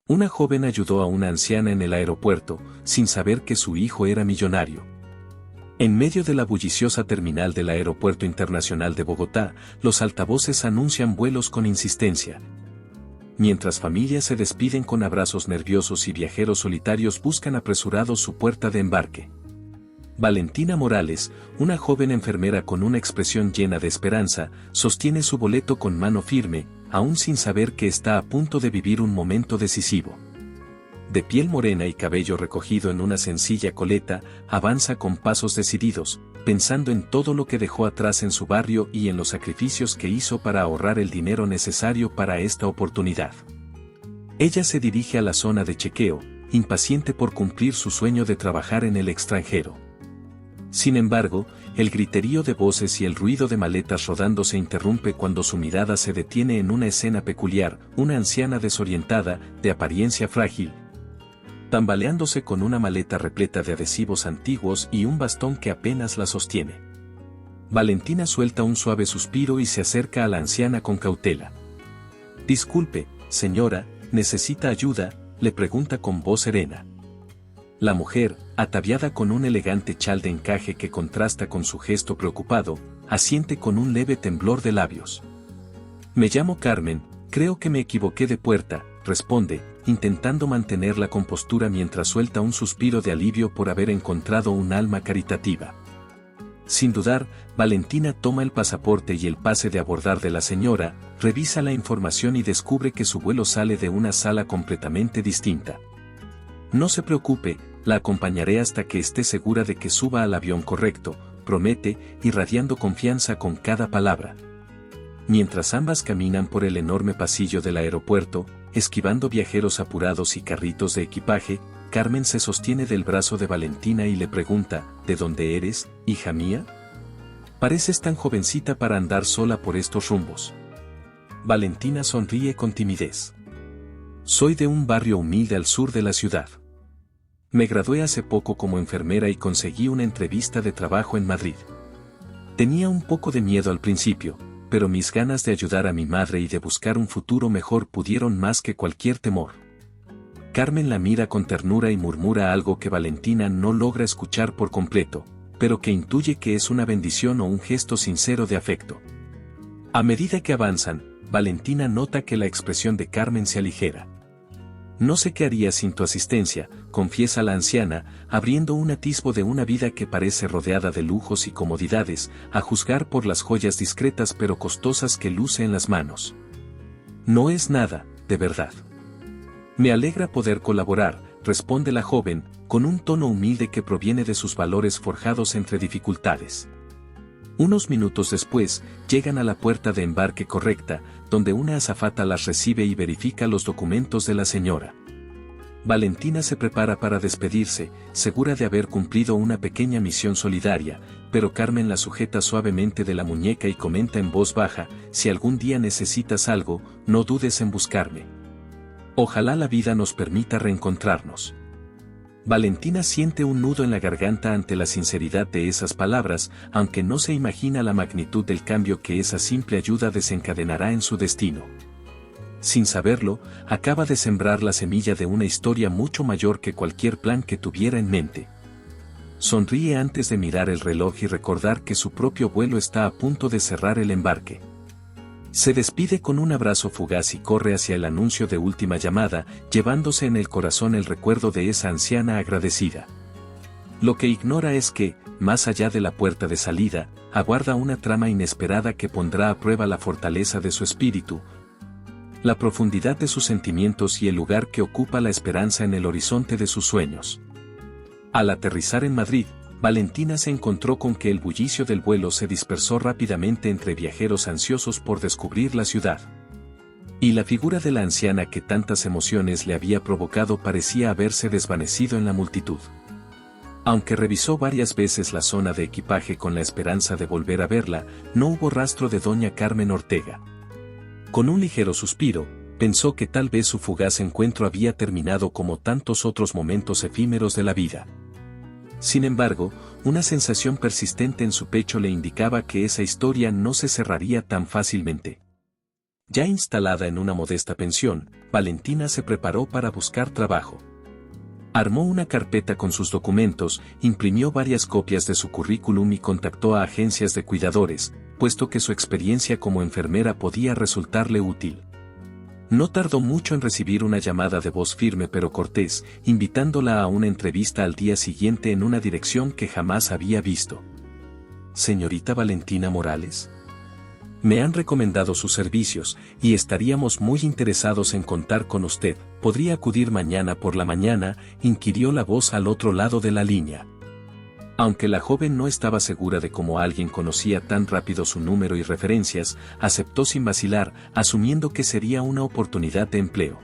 Una joven ayudó a una anciana en el aeropuerto, sin saber que su hijo era millonario. En medio de la bulliciosa terminal del Aeropuerto Internacional de Bogotá, los altavoces anuncian vuelos con insistencia. Mientras familias se despiden con abrazos nerviosos y viajeros solitarios buscan apresurados su puerta de embarque. Valentina Morales, una joven enfermera con una expresión llena de esperanza, sostiene su boleto con mano firme, aún sin saber que está a punto de vivir un momento decisivo. De piel morena y cabello recogido en una sencilla coleta, avanza con pasos decididos, pensando en todo lo que dejó atrás en su barrio y en los sacrificios que hizo para ahorrar el dinero necesario para esta oportunidad. Ella se dirige a la zona de chequeo, impaciente por cumplir su sueño de trabajar en el extranjero. Sin embargo, el griterío de voces y el ruido de maletas rodando se interrumpe cuando su mirada se detiene en una escena peculiar, una anciana desorientada, de apariencia frágil, tambaleándose con una maleta repleta de adhesivos antiguos y un bastón que apenas la sostiene. Valentina suelta un suave suspiro y se acerca a la anciana con cautela. «Disculpe, señora, ¿necesita ayuda?», le pregunta con voz serena. La mujer, ataviada con un elegante chal de encaje que contrasta con su gesto preocupado, asiente con un leve temblor de labios. «Me llamo Carmen, creo que me equivoqué de puerta», responde, intentando mantener la compostura mientras suelta un suspiro de alivio por haber encontrado un alma caritativa. Sin dudar, Valentina toma el pasaporte y el pase de abordar de la señora, revisa la información y descubre que su vuelo sale de una sala completamente distinta. «No se preocupe, la acompañaré hasta que esté segura de que suba al avión correcto», promete, irradiando confianza con cada palabra. Mientras ambas caminan por el enorme pasillo del aeropuerto, esquivando viajeros apurados y carritos de equipaje, Carmen se sostiene del brazo de Valentina y le pregunta, «¿De dónde eres, hija mía? Pareces tan jovencita para andar sola por estos rumbos». Valentina sonríe con timidez. «Soy de un barrio humilde al sur de la ciudad. Me gradué hace poco como enfermera y conseguí una entrevista de trabajo en Madrid. Tenía un poco de miedo al principio, pero mis ganas de ayudar a mi madre y de buscar un futuro mejor pudieron más que cualquier temor». Carmen la mira con ternura y murmura algo que Valentina no logra escuchar por completo, pero que intuye que es una bendición o un gesto sincero de afecto. A medida que avanzan, Valentina nota que la expresión de Carmen se aligera. «No sé qué haría sin tu asistencia», confiesa la anciana, abriendo un atisbo de una vida que parece rodeada de lujos y comodidades, a juzgar por las joyas discretas pero costosas que luce en las manos. «No es nada, de verdad». «Me alegra poder colaborar», responde la joven, con un tono humilde que proviene de sus valores forjados entre dificultades. Unos minutos después, llegan a la puerta de embarque correcta, donde una azafata las recibe y verifica los documentos de la señora. Valentina se prepara para despedirse, segura de haber cumplido una pequeña misión solidaria, pero Carmen la sujeta suavemente de la muñeca y comenta en voz baja, «Si algún día necesitas algo, no dudes en buscarme. Ojalá la vida nos permita reencontrarnos». Valentina siente un nudo en la garganta ante la sinceridad de esas palabras, aunque no se imagina la magnitud del cambio que esa simple ayuda desencadenará en su destino. Sin saberlo, acaba de sembrar la semilla de una historia mucho mayor que cualquier plan que tuviera en mente. Sonríe antes de mirar el reloj y recordar que su propio vuelo está a punto de cerrar el embarque. Se despide con un abrazo fugaz y corre hacia el anuncio de última llamada, llevándose en el corazón el recuerdo de esa anciana agradecida. Lo que ignora es que, más allá de la puerta de salida, aguarda una trama inesperada que pondrá a prueba la fortaleza de su espíritu, la profundidad de sus sentimientos y el lugar que ocupa la esperanza en el horizonte de sus sueños. Al aterrizar en Madrid, Valentina se encontró con que el bullicio del vuelo se dispersó rápidamente entre viajeros ansiosos por descubrir la ciudad. Y la figura de la anciana que tantas emociones le había provocado parecía haberse desvanecido en la multitud. Aunque revisó varias veces la zona de equipaje con la esperanza de volver a verla, no hubo rastro de doña Carmen Ortega. Con un ligero suspiro, pensó que tal vez su fugaz encuentro había terminado como tantos otros momentos efímeros de la vida. Sin embargo, una sensación persistente en su pecho le indicaba que esa historia no se cerraría tan fácilmente. Ya instalada en una modesta pensión, Valentina se preparó para buscar trabajo. Armó una carpeta con sus documentos, imprimió varias copias de su currículum y contactó a agencias de cuidadores, puesto que su experiencia como enfermera podía resultarle útil. No tardó mucho en recibir una llamada de voz firme pero cortés, invitándola a una entrevista al día siguiente en una dirección que jamás había visto. «Señorita Valentina Morales. Me han recomendado sus servicios, y estaríamos muy interesados en contar con usted. ¿Podría acudir mañana por la mañana?», inquirió la voz al otro lado de la línea. Aunque la joven no estaba segura de cómo alguien conocía tan rápido su número y referencias, aceptó sin vacilar, asumiendo que sería una oportunidad de empleo.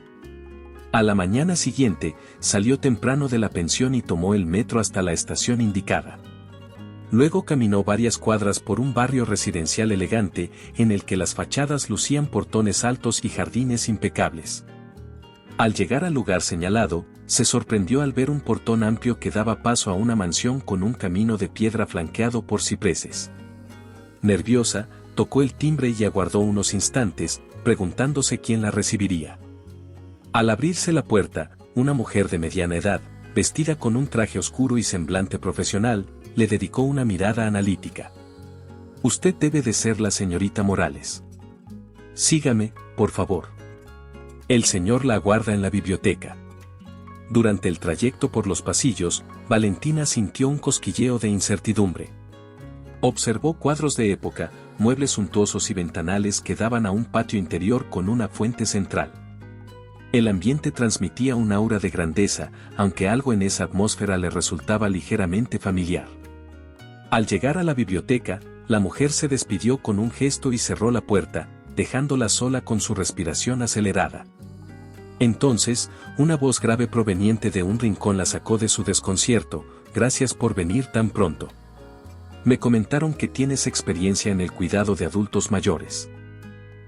A la mañana siguiente, salió temprano de la pensión y tomó el metro hasta la estación indicada. Luego caminó varias cuadras por un barrio residencial elegante, en el que las fachadas lucían portones altos y jardines impecables. Al llegar al lugar señalado, se sorprendió al ver un portón amplio que daba paso a una mansión con un camino de piedra flanqueado por cipreses. Nerviosa, tocó el timbre y aguardó unos instantes, preguntándose quién la recibiría. Al abrirse la puerta, una mujer de mediana edad, vestida con un traje oscuro y semblante profesional, le dedicó una mirada analítica. «Usted debe de ser la señorita Morales. Sígame, por favor. El señor la aguarda en la biblioteca». Durante el trayecto por los pasillos, Valentina sintió un cosquilleo de incertidumbre. Observó cuadros de época, muebles suntuosos y ventanales que daban a un patio interior con una fuente central. El ambiente transmitía un aura de grandeza, aunque algo en esa atmósfera le resultaba ligeramente familiar. Al llegar a la biblioteca, la mujer se despidió con un gesto y cerró la puerta, dejándola sola con su respiración acelerada. Entonces, una voz grave proveniente de un rincón la sacó de su desconcierto: «Gracias por venir tan pronto. Me comentaron que tienes experiencia en el cuidado de adultos mayores».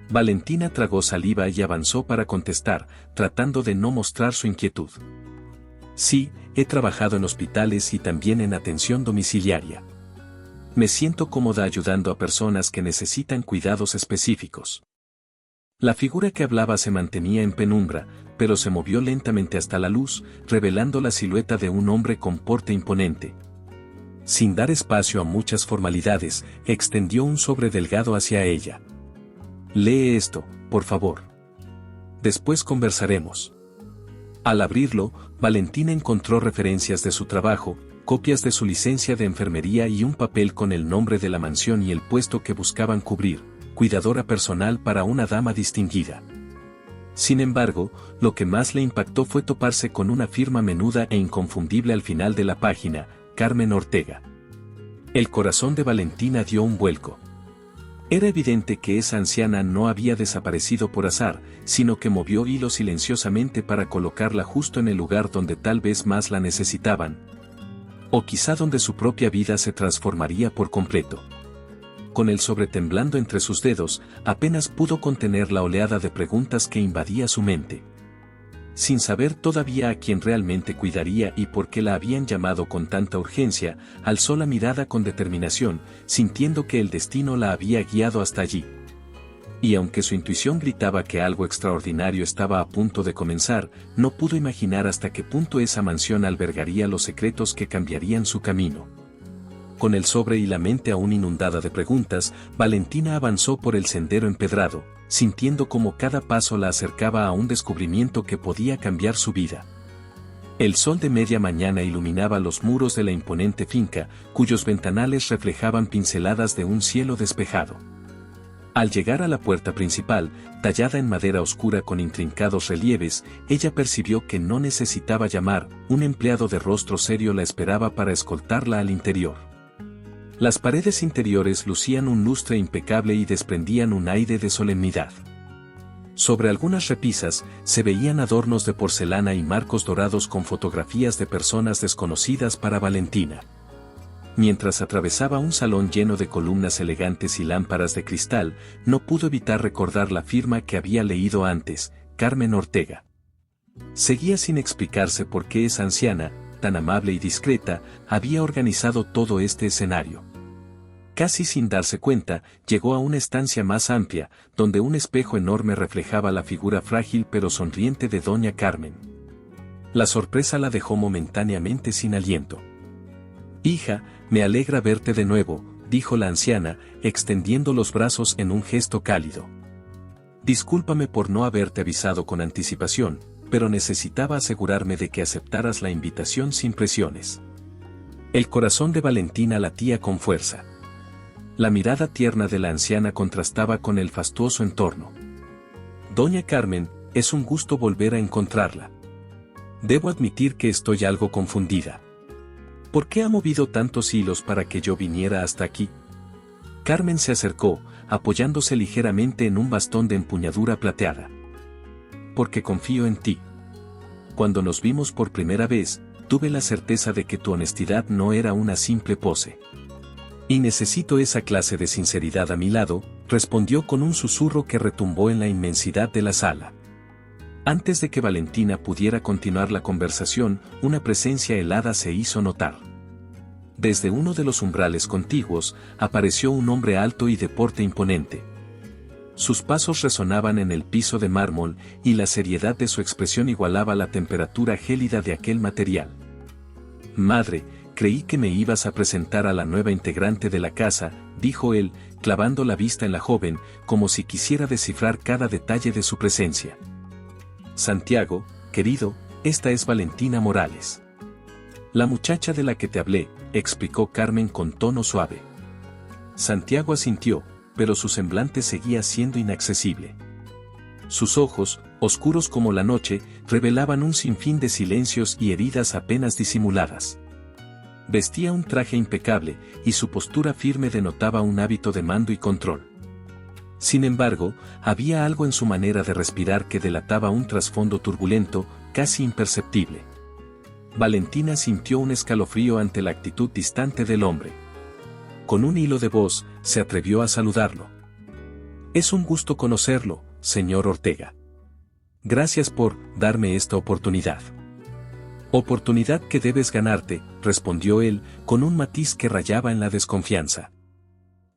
Valentina tragó saliva y avanzó para contestar, tratando de no mostrar su inquietud. «Sí, he trabajado en hospitales y también en atención domiciliaria. Me siento cómoda ayudando a personas que necesitan cuidados específicos». La figura que hablaba se mantenía en penumbra, pero se movió lentamente hasta la luz, revelando la silueta de un hombre con porte imponente. Sin dar espacio a muchas formalidades, extendió un sobre delgado hacia ella. «Lee esto, por favor. Después conversaremos». Al abrirlo, Valentina encontró referencias de su trabajo, copias de su licencia de enfermería y un papel con el nombre de la mansión y el puesto que buscaban cubrir: cuidadora personal para una dama distinguida. Sin embargo, lo que más le impactó fue toparse con una firma menuda e inconfundible al final de la página: Carmen Ortega. El corazón de Valentina dio un vuelco. Era evidente que esa anciana no había desaparecido por azar, sino que movió hilos silenciosamente para colocarla justo en el lugar donde tal vez más la necesitaban. O quizá donde su propia vida se transformaría por completo. Con el sobre temblando entre sus dedos, apenas pudo contener la oleada de preguntas que invadía su mente. Sin saber todavía a quién realmente cuidaría y por qué la habían llamado con tanta urgencia, alzó la mirada con determinación, sintiendo que el destino la había guiado hasta allí. Y aunque su intuición gritaba que algo extraordinario estaba a punto de comenzar, no pudo imaginar hasta qué punto esa mansión albergaría los secretos que cambiarían su camino. Con el sobre y la mente aún inundada de preguntas, Valentina avanzó por el sendero empedrado, sintiendo como cada paso la acercaba a un descubrimiento que podía cambiar su vida. El sol de media mañana iluminaba los muros de la imponente finca, cuyos ventanales reflejaban pinceladas de un cielo despejado. Al llegar a la puerta principal, tallada en madera oscura con intrincados relieves, ella percibió que no necesitaba llamar: un empleado de rostro serio la esperaba para escoltarla al interior. Las paredes interiores lucían un lustre impecable y desprendían un aire de solemnidad. Sobre algunas repisas, se veían adornos de porcelana y marcos dorados con fotografías de personas desconocidas para Valentina. Mientras atravesaba un salón lleno de columnas elegantes y lámparas de cristal, no pudo evitar recordar la firma que había leído antes: Carmen Ortega. Seguía sin explicarse por qué esa anciana, tan amable y discreta, había organizado todo este escenario. Casi sin darse cuenta, llegó a una estancia más amplia, donde un espejo enorme reflejaba la figura frágil pero sonriente de doña Carmen. La sorpresa la dejó momentáneamente sin aliento. «Hija, me alegra verte de nuevo», dijo la anciana, extendiendo los brazos en un gesto cálido. «Discúlpame por no haberte avisado con anticipación, pero necesitaba asegurarme de que aceptaras la invitación sin presiones». El corazón de Valentina latía con fuerza. La mirada tierna de la anciana contrastaba con el fastuoso entorno. «Doña Carmen, es un gusto volver a encontrarla. Debo admitir que estoy algo confundida. ¿Por qué ha movido tantos hilos para que yo viniera hasta aquí?» Carmen se acercó, apoyándose ligeramente en un bastón de empuñadura plateada. «Porque confío en ti. Cuando nos vimos por primera vez, tuve la certeza de que tu honestidad no era una simple pose. Y necesito esa clase de sinceridad a mi lado», respondió con un susurro que retumbó en la inmensidad de la sala. Antes de que Valentina pudiera continuar la conversación, una presencia helada se hizo notar. Desde uno de los umbrales contiguos, apareció un hombre alto y de porte imponente. Sus pasos resonaban en el piso de mármol, y la seriedad de su expresión igualaba la temperatura gélida de aquel material. «Madre, creí que me ibas a presentar a la nueva integrante de la casa», dijo él, clavando la vista en la joven, como si quisiera descifrar cada detalle de su presencia. «Santiago, querido, esta es Valentina Morales. La muchacha de la que te hablé», explicó Carmen con tono suave. Santiago asintió, pero su semblante seguía siendo inaccesible. Sus ojos, oscuros como la noche, revelaban un sinfín de silencios y heridas apenas disimuladas. Vestía un traje impecable, y su postura firme denotaba un hábito de mando y control. Sin embargo, había algo en su manera de respirar que delataba un trasfondo turbulento, casi imperceptible. Valentina sintió un escalofrío ante la actitud distante del hombre. Con un hilo de voz, se atrevió a saludarlo. «Es un gusto conocerlo, señor Ortega. Gracias por darme esta oportunidad». «Oportunidad que debes ganarte», respondió él, con un matiz que rayaba en la desconfianza.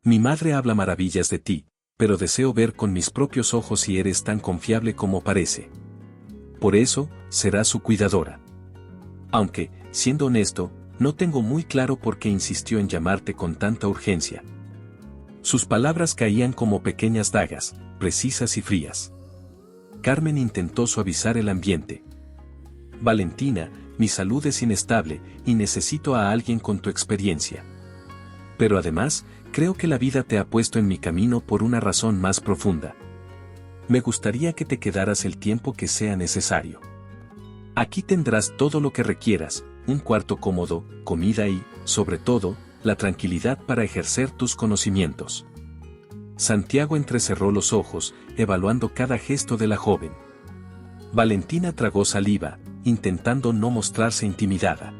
«Mi madre habla maravillas de ti, pero deseo ver con mis propios ojos si eres tan confiable como parece. Por eso, serás su cuidadora. Aunque, siendo honesto, no tengo muy claro por qué insistió en llamarte con tanta urgencia». Sus palabras caían como pequeñas dagas, precisas y frías. Carmen intentó suavizar el ambiente. «Valentina, mi salud es inestable, y necesito a alguien con tu experiencia. Pero además, creo que la vida te ha puesto en mi camino por una razón más profunda. Me gustaría que te quedaras el tiempo que sea necesario. Aquí tendrás todo lo que requieras, un cuarto cómodo, comida y, sobre todo, la tranquilidad para ejercer tus conocimientos». Santiago entrecerró los ojos, evaluando cada gesto de la joven. Valentina tragó saliva, intentando no mostrarse intimidada.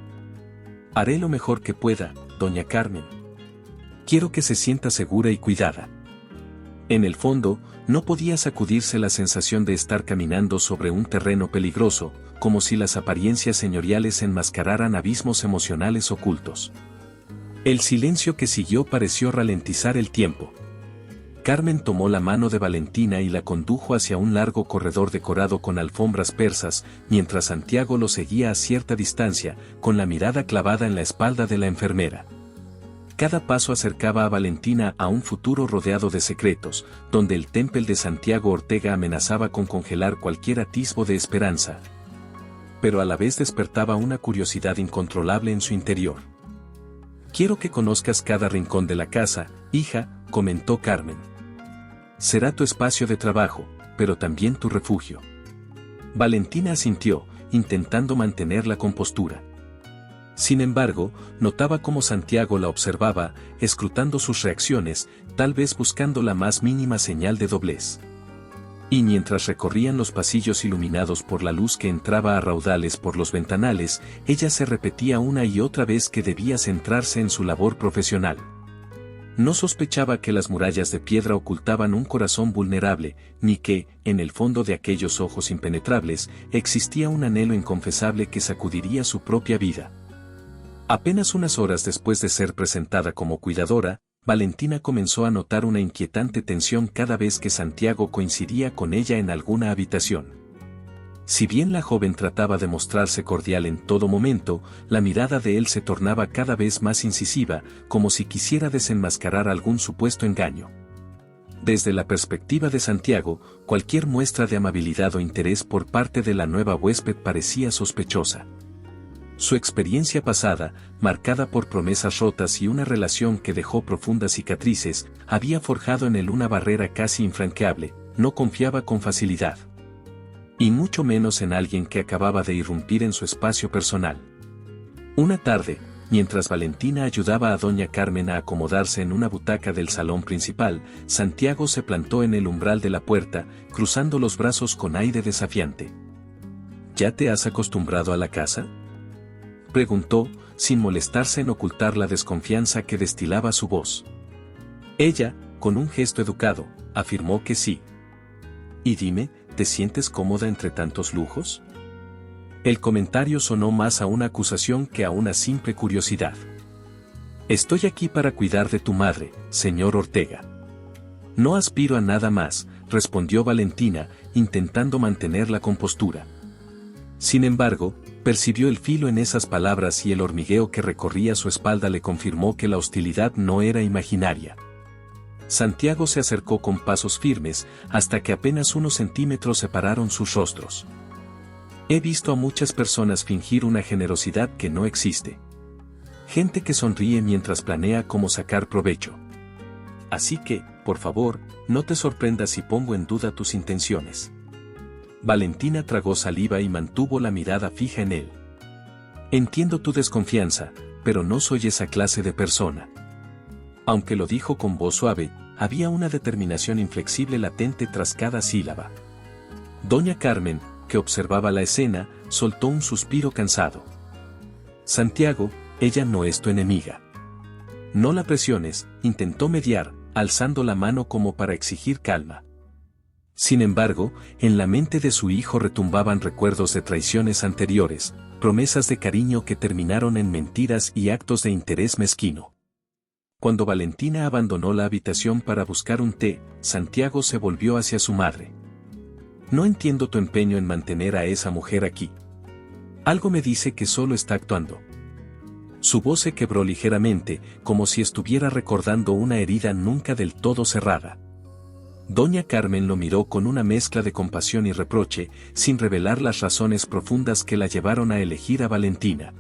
«Haré lo mejor que pueda, doña Carmen. Quiero que se sienta segura y cuidada». En el fondo, no podía sacudirse la sensación de estar caminando sobre un terreno peligroso, como si las apariencias señoriales enmascararan abismos emocionales ocultos. El silencio que siguió pareció ralentizar el tiempo. Carmen tomó la mano de Valentina y la condujo hacia un largo corredor decorado con alfombras persas, mientras Santiago lo seguía a cierta distancia, con la mirada clavada en la espalda de la enfermera. Cada paso acercaba a Valentina a un futuro rodeado de secretos, donde el temple de Santiago Ortega amenazaba con congelar cualquier atisbo de esperanza. Pero a la vez despertaba una curiosidad incontrolable en su interior. «Quiero que conozcas cada rincón de la casa, hija», comentó Carmen. «Será tu espacio de trabajo, pero también tu refugio». Valentina asintió, intentando mantener la compostura. Sin embargo, notaba cómo Santiago la observaba, escrutando sus reacciones, tal vez buscando la más mínima señal de doblez. Y mientras recorrían los pasillos iluminados por la luz que entraba a raudales por los ventanales, ella se repetía una y otra vez que debía centrarse en su labor profesional. No sospechaba que las murallas de piedra ocultaban un corazón vulnerable, ni que, en el fondo de aquellos ojos impenetrables, existía un anhelo inconfesable que sacudiría su propia vida. Apenas unas horas después de ser presentada como cuidadora, Valentina comenzó a notar una inquietante tensión cada vez que Santiago coincidía con ella en alguna habitación. Si bien la joven trataba de mostrarse cordial en todo momento, la mirada de él se tornaba cada vez más incisiva, como si quisiera desenmascarar algún supuesto engaño. Desde la perspectiva de Santiago, cualquier muestra de amabilidad o interés por parte de la nueva huésped parecía sospechosa. Su experiencia pasada, marcada por promesas rotas y una relación que dejó profundas cicatrices, había forjado en él una barrera casi infranqueable. No confiaba con facilidad. Y mucho menos en alguien que acababa de irrumpir en su espacio personal. Una tarde, mientras Valentina ayudaba a doña Carmen a acomodarse en una butaca del salón principal, Santiago se plantó en el umbral de la puerta, cruzando los brazos con aire desafiante. ¿Ya te has acostumbrado a la casa?, preguntó, sin molestarse en ocultar la desconfianza que destilaba su voz. Ella, con un gesto educado, afirmó que sí. Y dime, ¿te sientes cómoda entre tantos lujos? El comentario sonó más a una acusación que a una simple curiosidad. Estoy aquí para cuidar de tu madre, señor Ortega. No aspiro a nada más, respondió Valentina, intentando mantener la compostura. Sin embargo, percibió el filo en esas palabras y el hormigueo que recorría su espalda le confirmó que la hostilidad no era imaginaria. Santiago se acercó con pasos firmes, hasta que apenas unos centímetros separaron sus rostros. He visto a muchas personas fingir una generosidad que no existe. Gente que sonríe mientras planea cómo sacar provecho. Así que, por favor, no te sorprendas si pongo en duda tus intenciones. Valentina tragó saliva y mantuvo la mirada fija en él. Entiendo tu desconfianza, pero no soy esa clase de persona. Aunque lo dijo con voz suave, había una determinación inflexible latente tras cada sílaba. Doña Carmen, que observaba la escena, soltó un suspiro cansado. Santiago, ella no es tu enemiga. No la presiones, intentó mediar, alzando la mano como para exigir calma. Sin embargo, en la mente de su hijo retumbaban recuerdos de traiciones anteriores, promesas de cariño que terminaron en mentiras y actos de interés mezquino. Cuando Valentina abandonó la habitación para buscar un té, Santiago se volvió hacia su madre. No entiendo tu empeño en mantener a esa mujer aquí. Algo me dice que solo está actuando. Su voz se quebró ligeramente, como si estuviera recordando una herida nunca del todo cerrada. Doña Carmen lo miró con una mezcla de compasión y reproche, sin revelar las razones profundas que la llevaron a elegir a Valentina.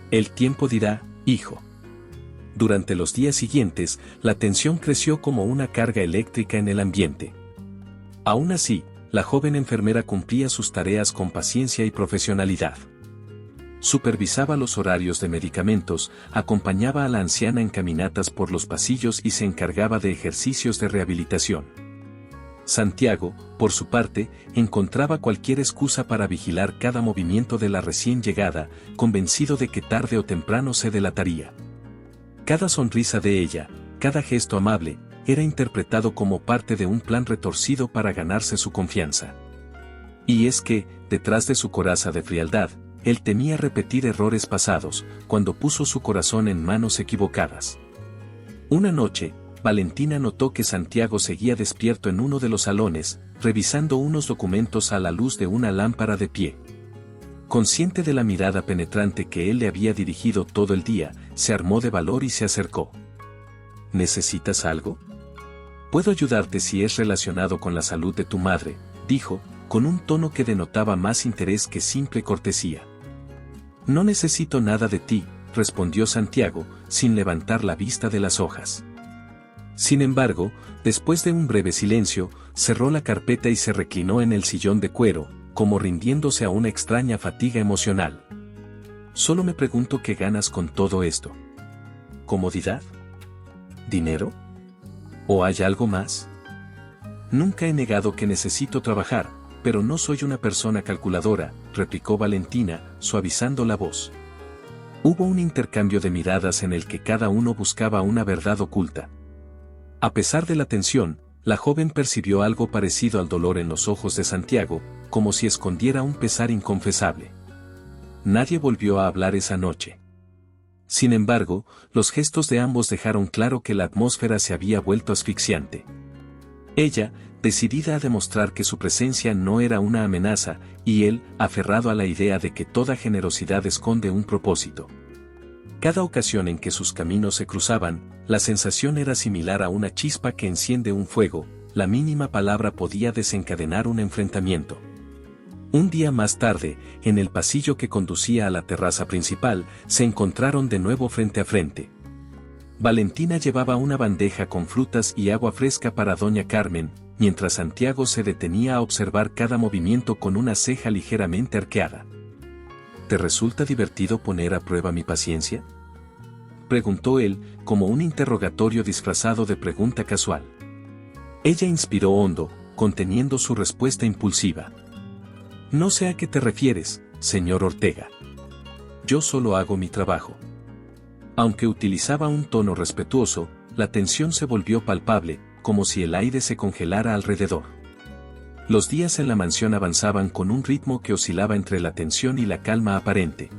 El tiempo dirá, hijo. Durante los días siguientes, la tensión creció como una carga eléctrica en el ambiente. Aún así, la joven enfermera cumplía sus tareas con paciencia y profesionalidad. Supervisaba los horarios de medicamentos, acompañaba a la anciana en caminatas por los pasillos y se encargaba de ejercicios de rehabilitación. Santiago, por su parte, encontraba cualquier excusa para vigilar cada movimiento de la recién llegada, convencido de que tarde o temprano se delataría. Cada sonrisa de ella, cada gesto amable, era interpretado como parte de un plan retorcido para ganarse su confianza. Y es que, detrás de su coraza de frialdad, él temía repetir errores pasados, cuando puso su corazón en manos equivocadas. Una noche, Valentina notó que Santiago seguía despierto en uno de los salones, revisando unos documentos a la luz de una lámpara de pie. Consciente de la mirada penetrante que él le había dirigido todo el día, se armó de valor y se acercó. ¿Necesitas algo? Puedo ayudarte si es relacionado con la salud de tu madre, dijo, con un tono que denotaba más interés que simple cortesía. No necesito nada de ti, respondió Santiago, sin levantar la vista de las hojas. Sin embargo, después de un breve silencio, cerró la carpeta y se reclinó en el sillón de cuero, como rindiéndose a una extraña fatiga emocional. Solo me pregunto qué ganas con todo esto. ¿Comodidad? ¿Dinero? ¿O hay algo más? Nunca he negado que necesito trabajar, pero no soy una persona calculadora, replicó Valentina, suavizando la voz. Hubo un intercambio de miradas en el que cada uno buscaba una verdad oculta. A pesar de la tensión, la joven percibió algo parecido al dolor en los ojos de Santiago, como si escondiera un pesar inconfesable. Nadie volvió a hablar esa noche. Sin embargo, los gestos de ambos dejaron claro que la atmósfera se había vuelto asfixiante. Ella, decidida a demostrar que su presencia no era una amenaza, y él, aferrado a la idea de que toda generosidad esconde un propósito. Cada ocasión en que sus caminos se cruzaban, la sensación era similar a una chispa que enciende un fuego, la mínima palabra podía desencadenar un enfrentamiento. Un día más tarde, en el pasillo que conducía a la terraza principal, se encontraron de nuevo frente a frente. Valentina llevaba una bandeja con frutas y agua fresca para doña Carmen, mientras Santiago se detenía a observar cada movimiento con una ceja ligeramente arqueada. ¿Te resulta divertido poner a prueba mi paciencia?, preguntó él, como un interrogatorio disfrazado de pregunta casual. Ella inspiró hondo, conteniendo su respuesta impulsiva. No sé a qué te refieres, señor Ortega. Yo solo hago mi trabajo. Aunque utilizaba un tono respetuoso, la tensión se volvió palpable, como si el aire se congelara alrededor. Los días en la mansión avanzaban con un ritmo que oscilaba entre la tensión y la calma aparente.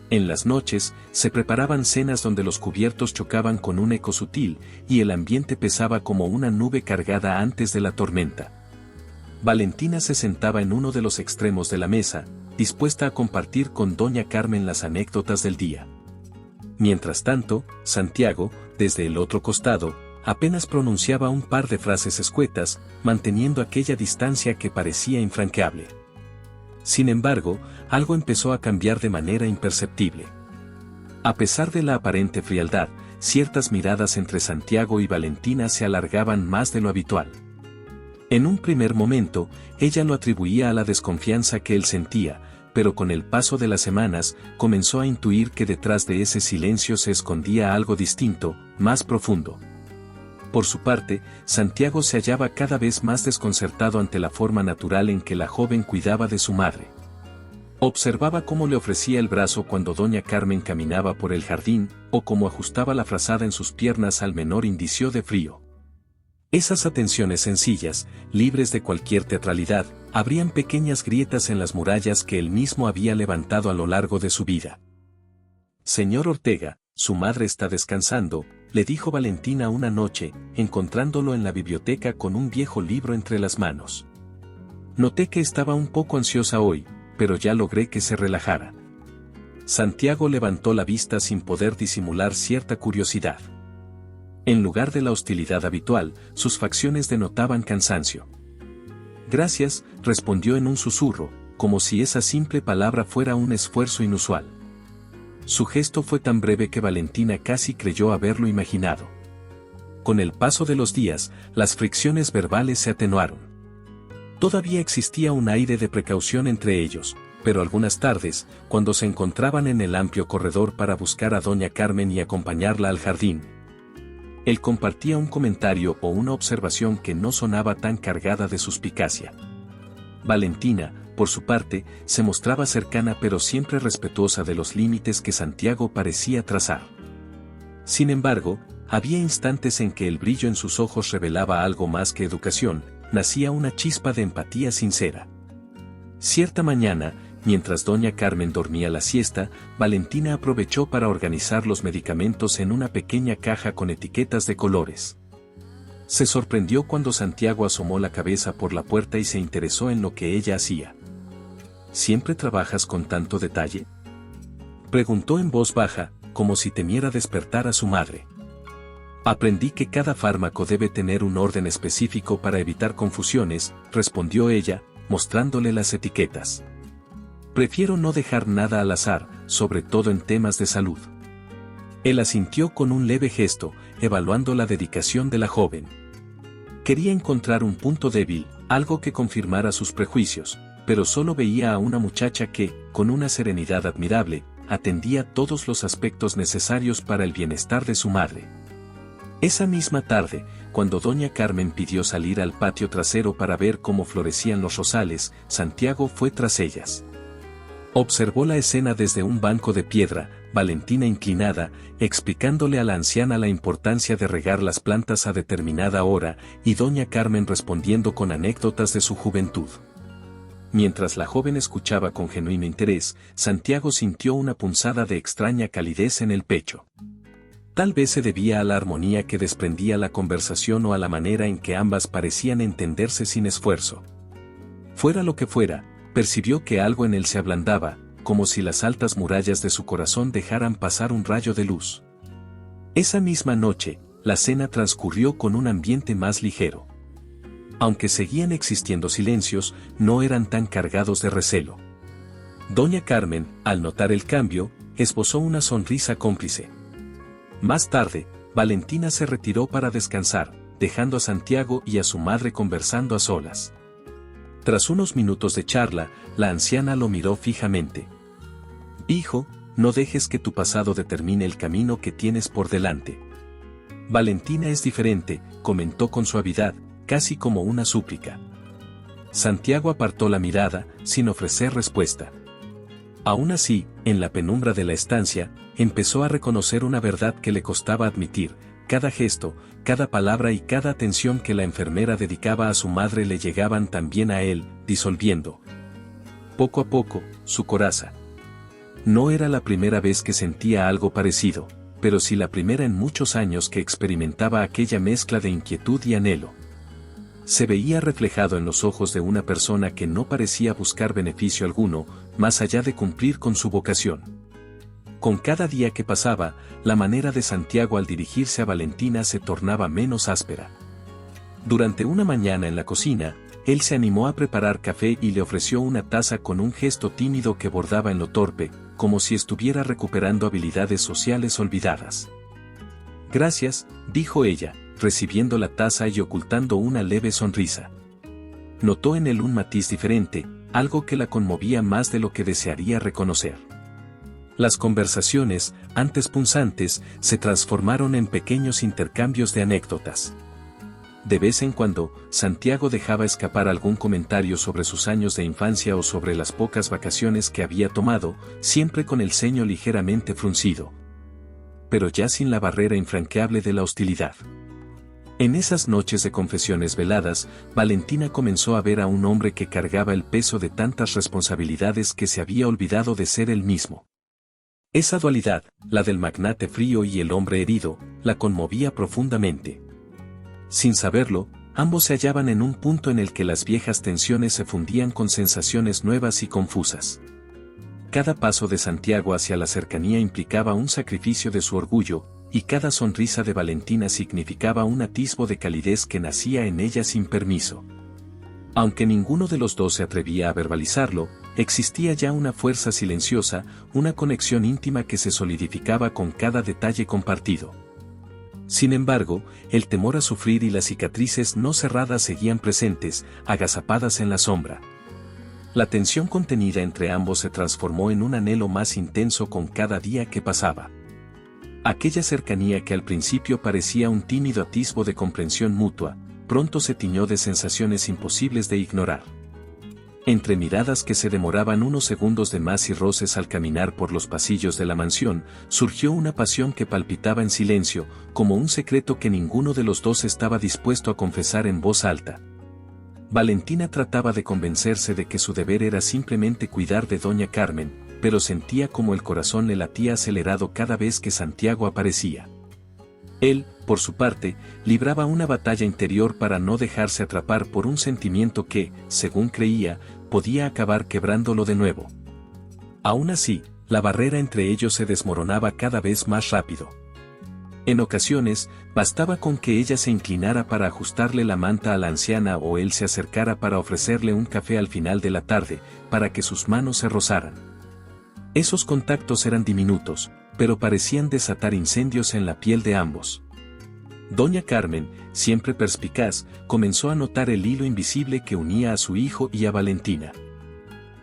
En las noches, se preparaban cenas donde los cubiertos chocaban con un eco sutil, y el ambiente pesaba como una nube cargada antes de la tormenta. Valentina se sentaba en uno de los extremos de la mesa, dispuesta a compartir con doña Carmen las anécdotas del día. Mientras tanto, Santiago, desde el otro costado, apenas pronunciaba un par de frases escuetas, manteniendo aquella distancia que parecía infranqueable. Sin embargo, algo empezó a cambiar de manera imperceptible. A pesar de la aparente frialdad, ciertas miradas entre Santiago y Valentina se alargaban más de lo habitual. En un primer momento, ella lo atribuía a la desconfianza que él sentía, pero con el paso de las semanas, comenzó a intuir que detrás de ese silencio se escondía algo distinto, más profundo. Por su parte, Santiago se hallaba cada vez más desconcertado ante la forma natural en que la joven cuidaba de su madre. Observaba cómo le ofrecía el brazo cuando doña Carmen caminaba por el jardín, o cómo ajustaba la frazada en sus piernas al menor indicio de frío. Esas atenciones sencillas, libres de cualquier teatralidad, abrían pequeñas grietas en las murallas que él mismo había levantado a lo largo de su vida. Señor Ortega, su madre está descansando, le dijo Valentina una noche, encontrándolo en la biblioteca con un viejo libro entre las manos. Noté que estaba un poco ansiosa hoy, pero ya logré que se relajara. Santiago levantó la vista sin poder disimular cierta curiosidad. En lugar de la hostilidad habitual, sus facciones denotaban cansancio. Gracias, respondió en un susurro, como si esa simple palabra fuera un esfuerzo inusual. Su gesto fue tan breve que Valentina casi creyó haberlo imaginado. Con el paso de los días, las fricciones verbales se atenuaron. Todavía existía un aire de precaución entre ellos, pero algunas tardes, cuando se encontraban en el amplio corredor para buscar a doña Carmen y acompañarla al jardín, él compartía un comentario o una observación que no sonaba tan cargada de suspicacia. Valentina, por su parte, se mostraba cercana pero siempre respetuosa de los límites que Santiago parecía trazar. Sin embargo, había instantes en que el brillo en sus ojos revelaba algo más que educación, nacía una chispa de empatía sincera. Cierta mañana, mientras doña Carmen dormía la siesta, Valentina aprovechó para organizar los medicamentos en una pequeña caja con etiquetas de colores. Se sorprendió cuando Santiago asomó la cabeza por la puerta y se interesó en lo que ella hacía. ¿Siempre trabajas con tanto detalle?, preguntó en voz baja, como si temiera despertar a su madre. Aprendí que cada fármaco debe tener un orden específico para evitar confusiones, respondió ella, mostrándole las etiquetas. Prefiero no dejar nada al azar, sobre todo en temas de salud. Él asintió con un leve gesto, evaluando la dedicación de la joven. Quería encontrar un punto débil, algo que confirmara sus prejuicios, pero solo veía a una muchacha que, con una serenidad admirable, atendía todos los aspectos necesarios para el bienestar de su madre. Esa misma tarde, cuando doña Carmen pidió salir al patio trasero para ver cómo florecían los rosales, Santiago fue tras ellas. Observó la escena desde un banco de piedra, Valentina inclinada, explicándole a la anciana la importancia de regar las plantas a determinada hora, y doña Carmen respondiendo con anécdotas de su juventud. Mientras la joven escuchaba con genuino interés, Santiago sintió una punzada de extraña calidez en el pecho. Tal vez se debía a la armonía que desprendía la conversación o a la manera en que ambas parecían entenderse sin esfuerzo. Fuera lo que fuera, percibió que algo en él se ablandaba, como si las altas murallas de su corazón dejaran pasar un rayo de luz. Esa misma noche, la cena transcurrió con un ambiente más ligero. Aunque seguían existiendo silencios, no eran tan cargados de recelo. Doña Carmen, al notar el cambio, esbozó una sonrisa cómplice. Más tarde, Valentina se retiró para descansar, dejando a Santiago y a su madre conversando a solas. Tras unos minutos de charla, la anciana lo miró fijamente. «Hijo, no dejes que tu pasado determine el camino que tienes por delante». «Valentina es diferente», comentó con suavidad, casi como una súplica. Santiago apartó la mirada, sin ofrecer respuesta. Aún así, en la penumbra de la estancia, empezó a reconocer una verdad que le costaba admitir: cada gesto, cada palabra y cada atención que la enfermera dedicaba a su madre le llegaban también a él, disolviendo poco a poco su coraza. No era la primera vez que sentía algo parecido, pero sí la primera en muchos años que experimentaba aquella mezcla de inquietud y anhelo. Se veía reflejado en los ojos de una persona que no parecía buscar beneficio alguno, más allá de cumplir con su vocación. Con cada día que pasaba, la manera de Santiago al dirigirse a Valentina se tornaba menos áspera. Durante una mañana en la cocina, él se animó a preparar café y le ofreció una taza con un gesto tímido que bordaba en lo torpe, como si estuviera recuperando habilidades sociales olvidadas. «Gracias», dijo ella, recibiendo la taza y ocultando una leve sonrisa. Notó en él un matiz diferente, algo que la conmovía más de lo que desearía reconocer. Las conversaciones, antes punzantes, se transformaron en pequeños intercambios de anécdotas. De vez en cuando, Santiago dejaba escapar algún comentario sobre sus años de infancia o sobre las pocas vacaciones que había tomado, siempre con el ceño ligeramente fruncido. Pero ya sin la barrera infranqueable de la hostilidad. En esas noches de confesiones veladas, Valentina comenzó a ver a un hombre que cargaba el peso de tantas responsabilidades que se había olvidado de ser él mismo. Esa dualidad, la del magnate frío y el hombre herido, la conmovía profundamente. Sin saberlo, ambos se hallaban en un punto en el que las viejas tensiones se fundían con sensaciones nuevas y confusas. Cada paso de Santiago hacia la cercanía implicaba un sacrificio de su orgullo, y cada sonrisa de Valentina significaba un atisbo de calidez que nacía en ella sin permiso. Aunque ninguno de los dos se atrevía a verbalizarlo, existía ya una fuerza silenciosa, una conexión íntima que se solidificaba con cada detalle compartido. Sin embargo, el temor a sufrir y las cicatrices no cerradas seguían presentes, agazapadas en la sombra. La tensión contenida entre ambos se transformó en un anhelo más intenso con cada día que pasaba. Aquella cercanía que al principio parecía un tímido atisbo de comprensión mutua, pronto se tiñó de sensaciones imposibles de ignorar. Entre miradas que se demoraban unos segundos de más y roces al caminar por los pasillos de la mansión, surgió una pasión que palpitaba en silencio, como un secreto que ninguno de los dos estaba dispuesto a confesar en voz alta. Valentina trataba de convencerse de que su deber era simplemente cuidar de doña Carmen, pero sentía como el corazón le latía acelerado cada vez que Santiago aparecía. Él, por su parte, libraba una batalla interior para no dejarse atrapar por un sentimiento que, según creía, podía acabar quebrándolo de nuevo. Aún así, la barrera entre ellos se desmoronaba cada vez más rápido. En ocasiones, bastaba con que ella se inclinara para ajustarle la manta a la anciana o él se acercara para ofrecerle un café al final de la tarde, para que sus manos se rozaran. Esos contactos eran diminutos, pero parecían desatar incendios en la piel de ambos. Doña Carmen, siempre perspicaz, comenzó a notar el hilo invisible que unía a su hijo y a Valentina.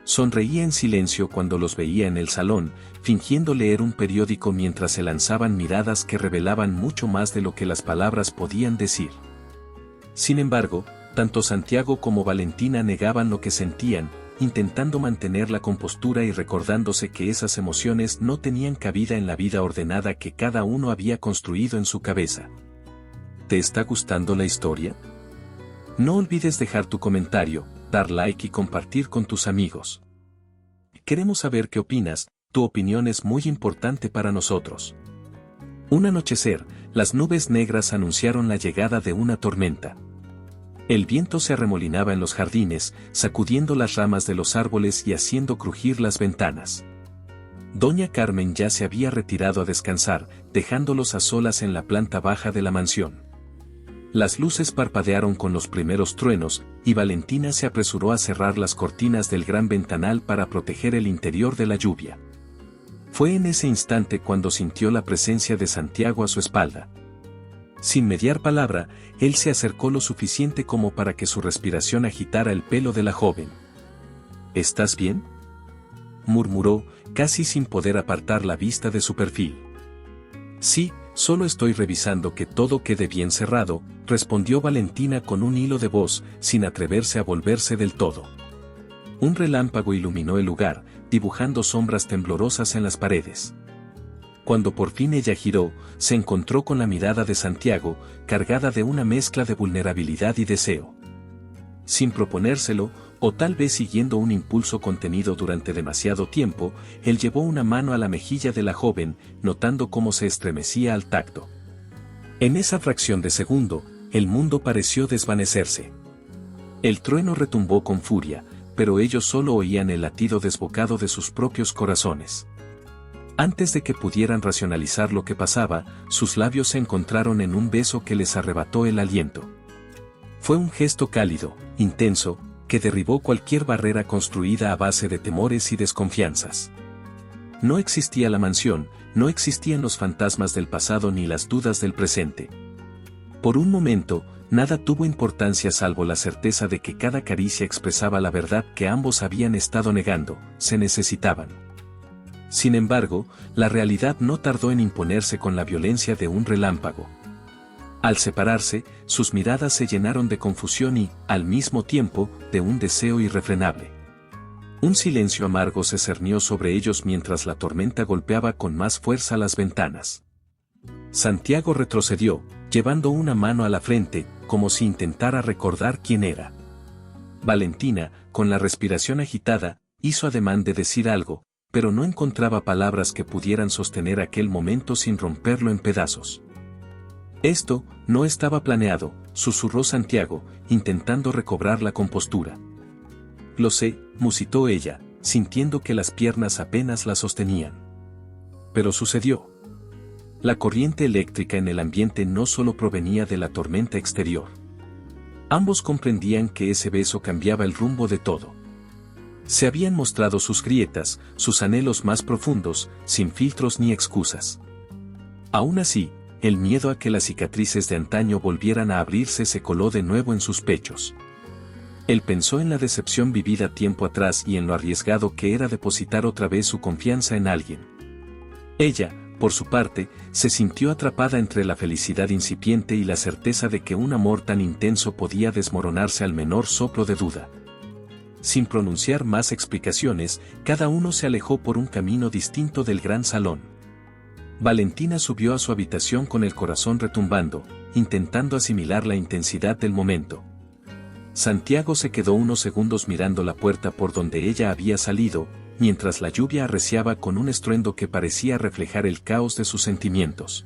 Sonreía en silencio cuando los veía en el salón, fingiendo leer un periódico mientras se lanzaban miradas que revelaban mucho más de lo que las palabras podían decir. Sin embargo, tanto Santiago como Valentina negaban lo que sentían, intentando mantener la compostura y recordándose que esas emociones no tenían cabida en la vida ordenada que cada uno había construido en su cabeza. ¿Te está gustando la historia? No olvides dejar tu comentario, dar like y compartir con tus amigos. Queremos saber qué opinas, tu opinión es muy importante para nosotros. Un anochecer, las nubes negras anunciaron la llegada de una tormenta. El viento se arremolinaba en los jardines, sacudiendo las ramas de los árboles y haciendo crujir las ventanas. Doña Carmen ya se había retirado a descansar, dejándolos a solas en la planta baja de la mansión. Las luces parpadearon con los primeros truenos, y Valentina se apresuró a cerrar las cortinas del gran ventanal para proteger el interior de la lluvia. Fue en ese instante cuando sintió la presencia de Santiago a su espalda. Sin mediar palabra, él se acercó lo suficiente como para que su respiración agitara el pelo de la joven. ¿Estás bien?, murmuró, casi sin poder apartar la vista de su perfil. Sí, solo estoy revisando que todo quede bien cerrado, respondió Valentina con un hilo de voz, sin atreverse a volverse del todo. Un relámpago iluminó el lugar, dibujando sombras temblorosas en las paredes. Cuando por fin ella giró, se encontró con la mirada de Santiago, cargada de una mezcla de vulnerabilidad y deseo. Sin proponérselo, o tal vez siguiendo un impulso contenido durante demasiado tiempo, él llevó una mano a la mejilla de la joven, notando cómo se estremecía al tacto. En esa fracción de segundo, el mundo pareció desvanecerse. El trueno retumbó con furia, pero ellos solo oían el latido desbocado de sus propios corazones. Antes de que pudieran racionalizar lo que pasaba, sus labios se encontraron en un beso que les arrebató el aliento. Fue un gesto cálido, intenso, que derribó cualquier barrera construida a base de temores y desconfianzas. No existía la mansión, no existían los fantasmas del pasado ni las dudas del presente. Por un momento, nada tuvo importancia salvo la certeza de que cada caricia expresaba la verdad que ambos habían estado negando, se necesitaban. Sin embargo, la realidad no tardó en imponerse con la violencia de un relámpago. Al separarse, sus miradas se llenaron de confusión y, al mismo tiempo, de un deseo irrefrenable. Un silencio amargo se cernió sobre ellos mientras la tormenta golpeaba con más fuerza las ventanas. Santiago retrocedió, llevando una mano a la frente, como si intentara recordar quién era. Valentina, con la respiración agitada, hizo ademán de decir algo, pero no encontraba palabras que pudieran sostener aquel momento sin romperlo en pedazos. Esto no estaba planeado, susurró Santiago, intentando recobrar la compostura. Lo sé, musitó ella, sintiendo que las piernas apenas la sostenían. Pero sucedió. La corriente eléctrica en el ambiente no solo provenía de la tormenta exterior. Ambos comprendían que ese beso cambiaba el rumbo de todo. Se habían mostrado sus grietas, sus anhelos más profundos, sin filtros ni excusas. Aún así, el miedo a que las cicatrices de antaño volvieran a abrirse se coló de nuevo en sus pechos. Él pensó en la decepción vivida tiempo atrás y en lo arriesgado que era depositar otra vez su confianza en alguien. Ella, por su parte, se sintió atrapada entre la felicidad incipiente y la certeza de que un amor tan intenso podía desmoronarse al menor soplo de duda. Sin pronunciar más explicaciones, cada uno se alejó por un camino distinto del gran salón. Valentina subió a su habitación con el corazón retumbando, intentando asimilar la intensidad del momento. Santiago se quedó unos segundos mirando la puerta por donde ella había salido, mientras la lluvia arreciaba con un estruendo que parecía reflejar el caos de sus sentimientos.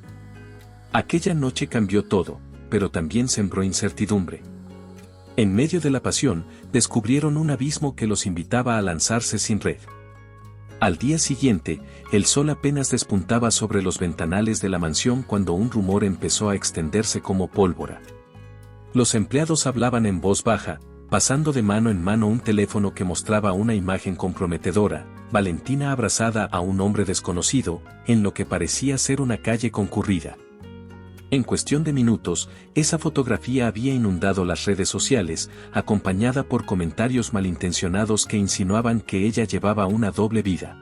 Aquella noche cambió todo, pero también sembró incertidumbre. En medio de la pasión, descubrieron un abismo que los invitaba a lanzarse sin red. Al día siguiente, el sol apenas despuntaba sobre los ventanales de la mansión cuando un rumor empezó a extenderse como pólvora. Los empleados hablaban en voz baja, pasando de mano en mano un teléfono que mostraba una imagen comprometedora, Valentina abrazada a un hombre desconocido, en lo que parecía ser una calle concurrida. En cuestión de minutos, esa fotografía había inundado las redes sociales, acompañada por comentarios malintencionados que insinuaban que ella llevaba una doble vida.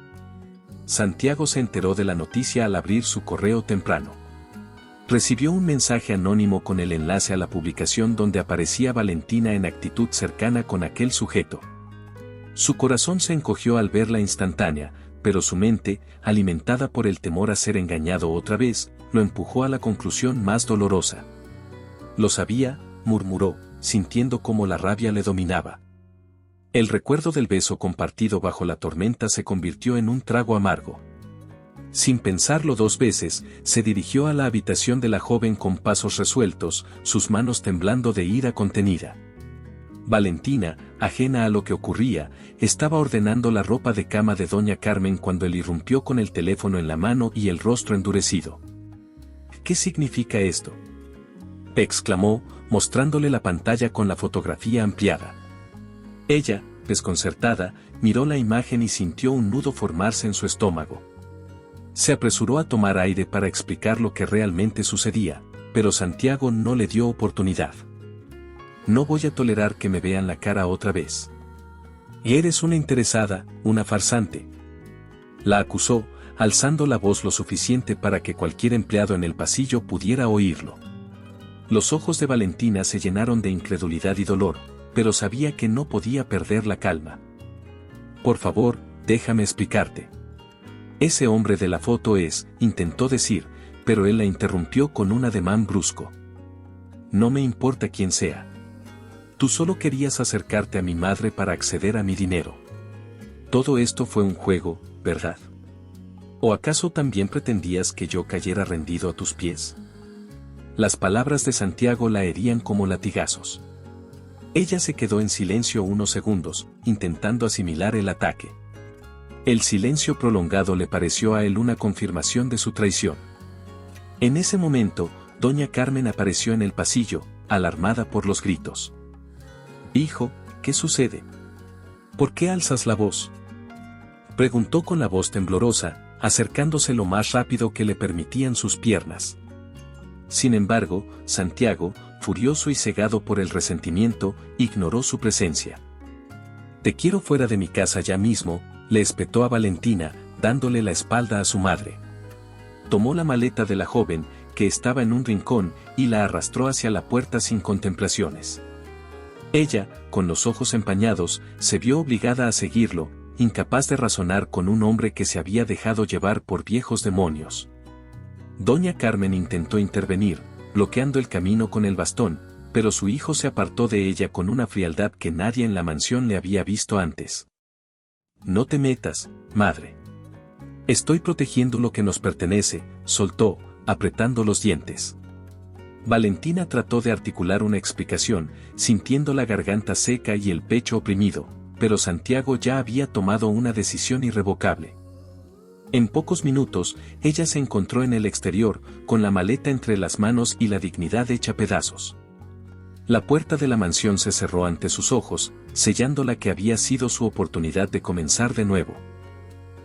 Santiago se enteró de la noticia al abrir su correo temprano. Recibió un mensaje anónimo con el enlace a la publicación donde aparecía Valentina en actitud cercana con aquel sujeto. Su corazón se encogió al verla instantánea, pero su mente, alimentada por el temor a ser engañado otra vez, lo empujó a la conclusión más dolorosa. Lo sabía, murmuró, sintiendo cómo la rabia le dominaba. El recuerdo del beso compartido bajo la tormenta se convirtió en un trago amargo. Sin pensarlo dos veces, se dirigió a la habitación de la joven con pasos resueltos, sus manos temblando de ira contenida. Valentina, ajena a lo que ocurría, estaba ordenando la ropa de cama de doña Carmen cuando él irrumpió con el teléfono en la mano y el rostro endurecido. ¿Qué significa esto?, exclamó, mostrándole la pantalla con la fotografía ampliada. Ella, desconcertada, miró la imagen y sintió un nudo formarse en su estómago. Se apresuró a tomar aire para explicar lo que realmente sucedía, pero Santiago no le dio oportunidad. No voy a tolerar que me vean la cara otra vez. Eres una interesada, una farsante. La acusó, alzando la voz lo suficiente para que cualquier empleado en el pasillo pudiera oírlo. Los ojos de Valentina se llenaron de incredulidad y dolor, pero sabía que no podía perder la calma. Por favor, déjame explicarte. Ese hombre de la foto intentó decir, pero él la interrumpió con un ademán brusco. No me importa quién sea. Tú solo querías acercarte a mi madre para acceder a mi dinero. Todo esto fue un juego, ¿verdad? ¿O acaso también pretendías que yo cayera rendido a tus pies? Las palabras de Santiago la herían como latigazos. Ella se quedó en silencio unos segundos, intentando asimilar el ataque. El silencio prolongado le pareció a él una confirmación de su traición. En ese momento, doña Carmen apareció en el pasillo, alarmada por los gritos. «Hijo, ¿qué sucede? ¿Por qué alzas la voz?», preguntó con la voz temblorosa, acercándose lo más rápido que le permitían sus piernas. Sin embargo, Santiago, furioso y cegado por el resentimiento, ignoró su presencia. «Te quiero fuera de mi casa ya mismo», le espetó a Valentina, dándole la espalda a su madre. Tomó la maleta de la joven, que estaba en un rincón, y la arrastró hacia la puerta sin contemplaciones. Ella, con los ojos empañados, se vio obligada a seguirlo, incapaz de razonar con un hombre que se había dejado llevar por viejos demonios. Doña Carmen intentó intervenir, bloqueando el camino con el bastón, pero su hijo se apartó de ella con una frialdad que nadie en la mansión le había visto antes. «No te metas, madre. Estoy protegiendo lo que nos pertenece», soltó, apretando los dientes. Valentina trató de articular una explicación, sintiendo la garganta seca y el pecho oprimido, pero Santiago ya había tomado una decisión irrevocable. En pocos minutos, ella se encontró en el exterior, con la maleta entre las manos y la dignidad hecha pedazos. La puerta de la mansión se cerró ante sus ojos, sellando la que había sido su oportunidad de comenzar de nuevo.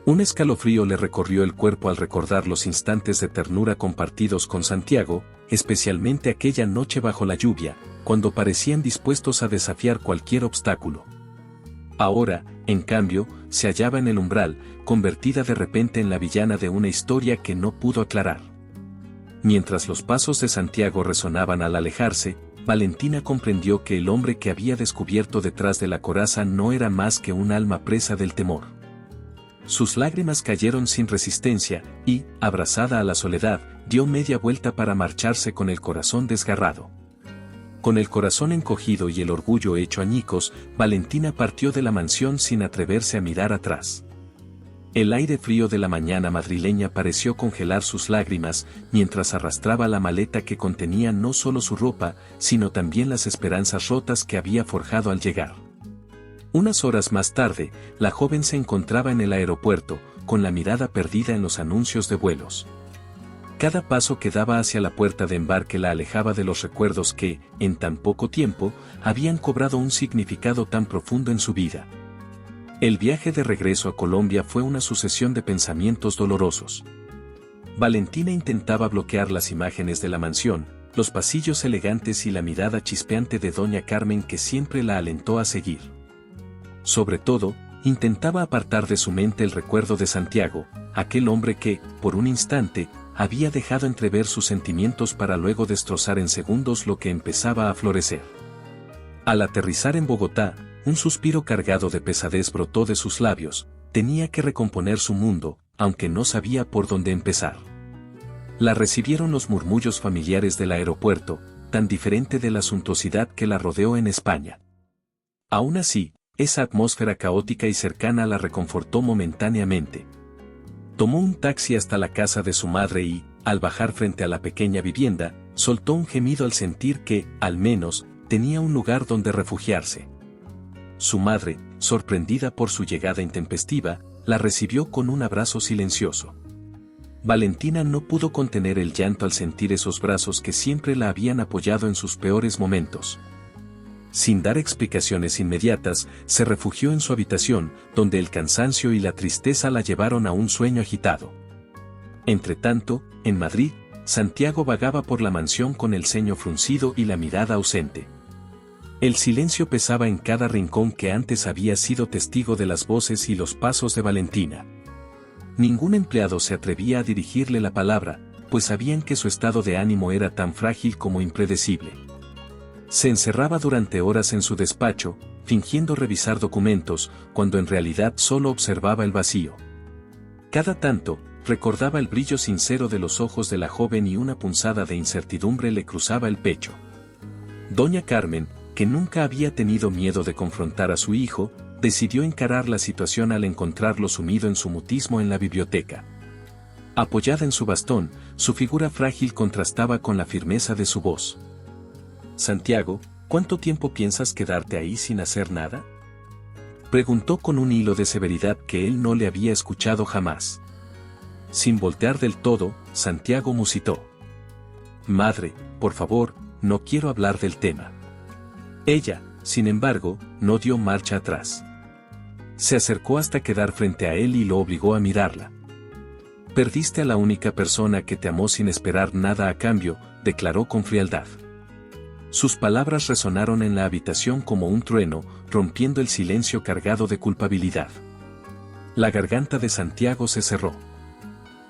Un escalofrío le recorrió el cuerpo al recordar los instantes de ternura compartidos con Santiago, especialmente aquella noche bajo la lluvia, cuando parecían dispuestos a desafiar cualquier obstáculo. Ahora, en cambio, se hallaba en el umbral, convertida de repente en la villana de una historia que no pudo aclarar. Mientras los pasos de Santiago resonaban al alejarse, Valentina comprendió que el hombre que había descubierto detrás de la coraza no era más que un alma presa del temor. Sus lágrimas cayeron sin resistencia, y, abrazada a la soledad, dio media vuelta para marcharse con el corazón desgarrado. Con el corazón encogido y el orgullo hecho añicos, Valentina partió de la mansión sin atreverse a mirar atrás. El aire frío de la mañana madrileña pareció congelar sus lágrimas, mientras arrastraba la maleta que contenía no solo su ropa, sino también las esperanzas rotas que había forjado al llegar. Unas horas más tarde, la joven se encontraba en el aeropuerto, con la mirada perdida en los anuncios de vuelos. Cada paso que daba hacia la puerta de embarque la alejaba de los recuerdos que, en tan poco tiempo, habían cobrado un significado tan profundo en su vida. El viaje de regreso a Colombia fue una sucesión de pensamientos dolorosos. Valentina intentaba bloquear las imágenes de la mansión, los pasillos elegantes y la mirada chispeante de doña Carmen que siempre la alentó a seguir. Sobre todo, intentaba apartar de su mente el recuerdo de Santiago, aquel hombre que, por un instante, había dejado entrever sus sentimientos para luego destrozar en segundos lo que empezaba a florecer. Al aterrizar en Bogotá, un suspiro cargado de pesadez brotó de sus labios. Tenía que recomponer su mundo, aunque no sabía por dónde empezar. La recibieron los murmullos familiares del aeropuerto, tan diferente de la suntuosidad que la rodeó en España. Aún así, Esa atmósfera caótica y cercana la reconfortó momentáneamente. Tomó un taxi hasta la casa de su madre y, al bajar frente a la pequeña vivienda, soltó un gemido al sentir que, al menos, tenía un lugar donde refugiarse. Su madre, sorprendida por su llegada intempestiva, la recibió con un abrazo silencioso. Valentina no pudo contener el llanto al sentir esos brazos que siempre la habían apoyado en sus peores momentos. Sin dar explicaciones inmediatas, se refugió en su habitación, donde el cansancio y la tristeza la llevaron a un sueño agitado. Entretanto, en Madrid, Santiago vagaba por la mansión con el ceño fruncido y la mirada ausente. El silencio pesaba en cada rincón que antes había sido testigo de las voces y los pasos de Valentina. Ningún empleado se atrevía a dirigirle la palabra, pues sabían que su estado de ánimo era tan frágil como impredecible. Se encerraba durante horas en su despacho, fingiendo revisar documentos, cuando en realidad solo observaba el vacío. Cada tanto, recordaba el brillo sincero de los ojos de la joven y una punzada de incertidumbre le cruzaba el pecho. Doña Carmen, que nunca había tenido miedo de confrontar a su hijo, decidió encarar la situación al encontrarlo sumido en su mutismo en la biblioteca. Apoyada en su bastón, su figura frágil contrastaba con la firmeza de su voz. «Santiago, ¿cuánto tiempo piensas quedarte ahí sin hacer nada?», preguntó con un hilo de severidad que él no le había escuchado jamás. Sin voltear del todo, Santiago musitó: «Madre, por favor, no quiero hablar del tema». Ella, sin embargo, no dio marcha atrás. Se acercó hasta quedar frente a él y lo obligó a mirarla. «Perdiste a la única persona que te amó sin esperar nada a cambio», declaró con frialdad. Sus palabras resonaron en la habitación como un trueno, rompiendo el silencio cargado de culpabilidad. La garganta de Santiago se cerró.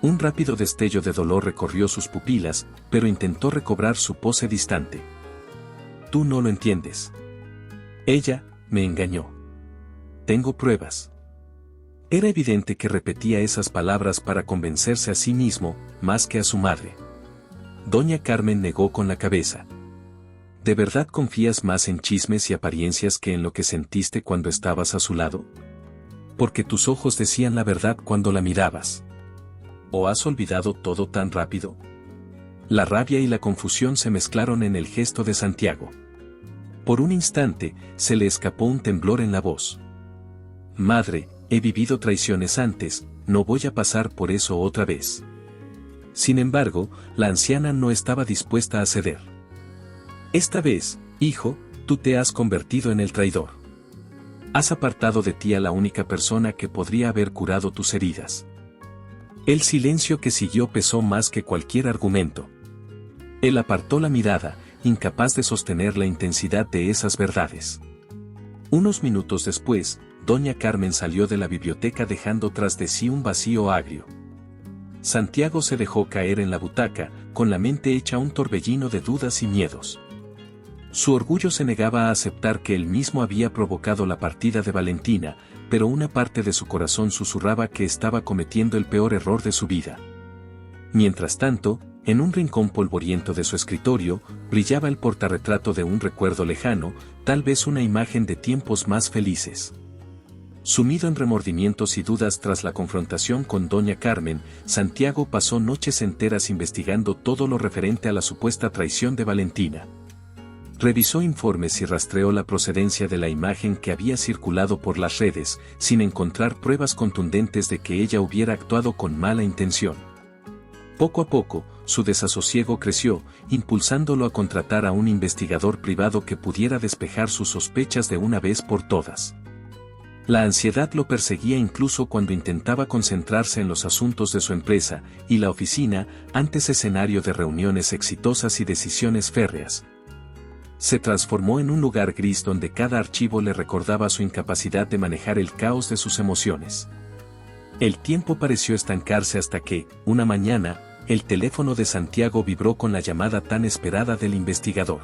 Un rápido destello de dolor recorrió sus pupilas, pero intentó recobrar su pose distante. «Tú no lo entiendes. Ella me engañó. Tengo pruebas». Era evidente que repetía esas palabras para convencerse a sí mismo, más que a su madre. Doña Carmen negó con la cabeza. «¿De verdad confías más en chismes y apariencias que en lo que sentiste cuando estabas a su lado? Porque tus ojos decían la verdad cuando la mirabas. ¿O has olvidado todo tan rápido?». La rabia y la confusión se mezclaron en el gesto de Santiago. Por un instante, se le escapó un temblor en la voz. «Madre, he vivido traiciones antes, no voy a pasar por eso otra vez». Sin embargo, la anciana no estaba dispuesta a ceder. «Esta vez, hijo, tú te has convertido en el traidor. Has apartado de ti a la única persona que podría haber curado tus heridas». El silencio que siguió pesó más que cualquier argumento. Él apartó la mirada, incapaz de sostener la intensidad de esas verdades. Unos minutos después, Doña Carmen salió de la biblioteca dejando tras de sí un vacío agrio. Santiago se dejó caer en la butaca, con la mente hecha un torbellino de dudas y miedos. Su orgullo se negaba a aceptar que él mismo había provocado la partida de Valentina, pero una parte de su corazón susurraba que estaba cometiendo el peor error de su vida. Mientras tanto, en un rincón polvoriento de su escritorio, brillaba el portarretrato de un recuerdo lejano, tal vez una imagen de tiempos más felices. Sumido en remordimientos y dudas tras la confrontación con Doña Carmen, Santiago pasó noches enteras investigando todo lo referente a la supuesta traición de Valentina. Revisó informes y rastreó la procedencia de la imagen que había circulado por las redes, sin encontrar pruebas contundentes de que ella hubiera actuado con mala intención. Poco a poco, su desasosiego creció, impulsándolo a contratar a un investigador privado que pudiera despejar sus sospechas de una vez por todas. La ansiedad lo perseguía incluso cuando intentaba concentrarse en los asuntos de su empresa, y la oficina, antes escenario de reuniones exitosas y decisiones férreas, se transformó en un lugar gris donde cada archivo le recordaba su incapacidad de manejar el caos de sus emociones. El tiempo pareció estancarse hasta que, una mañana, el teléfono de Santiago vibró con la llamada tan esperada del investigador.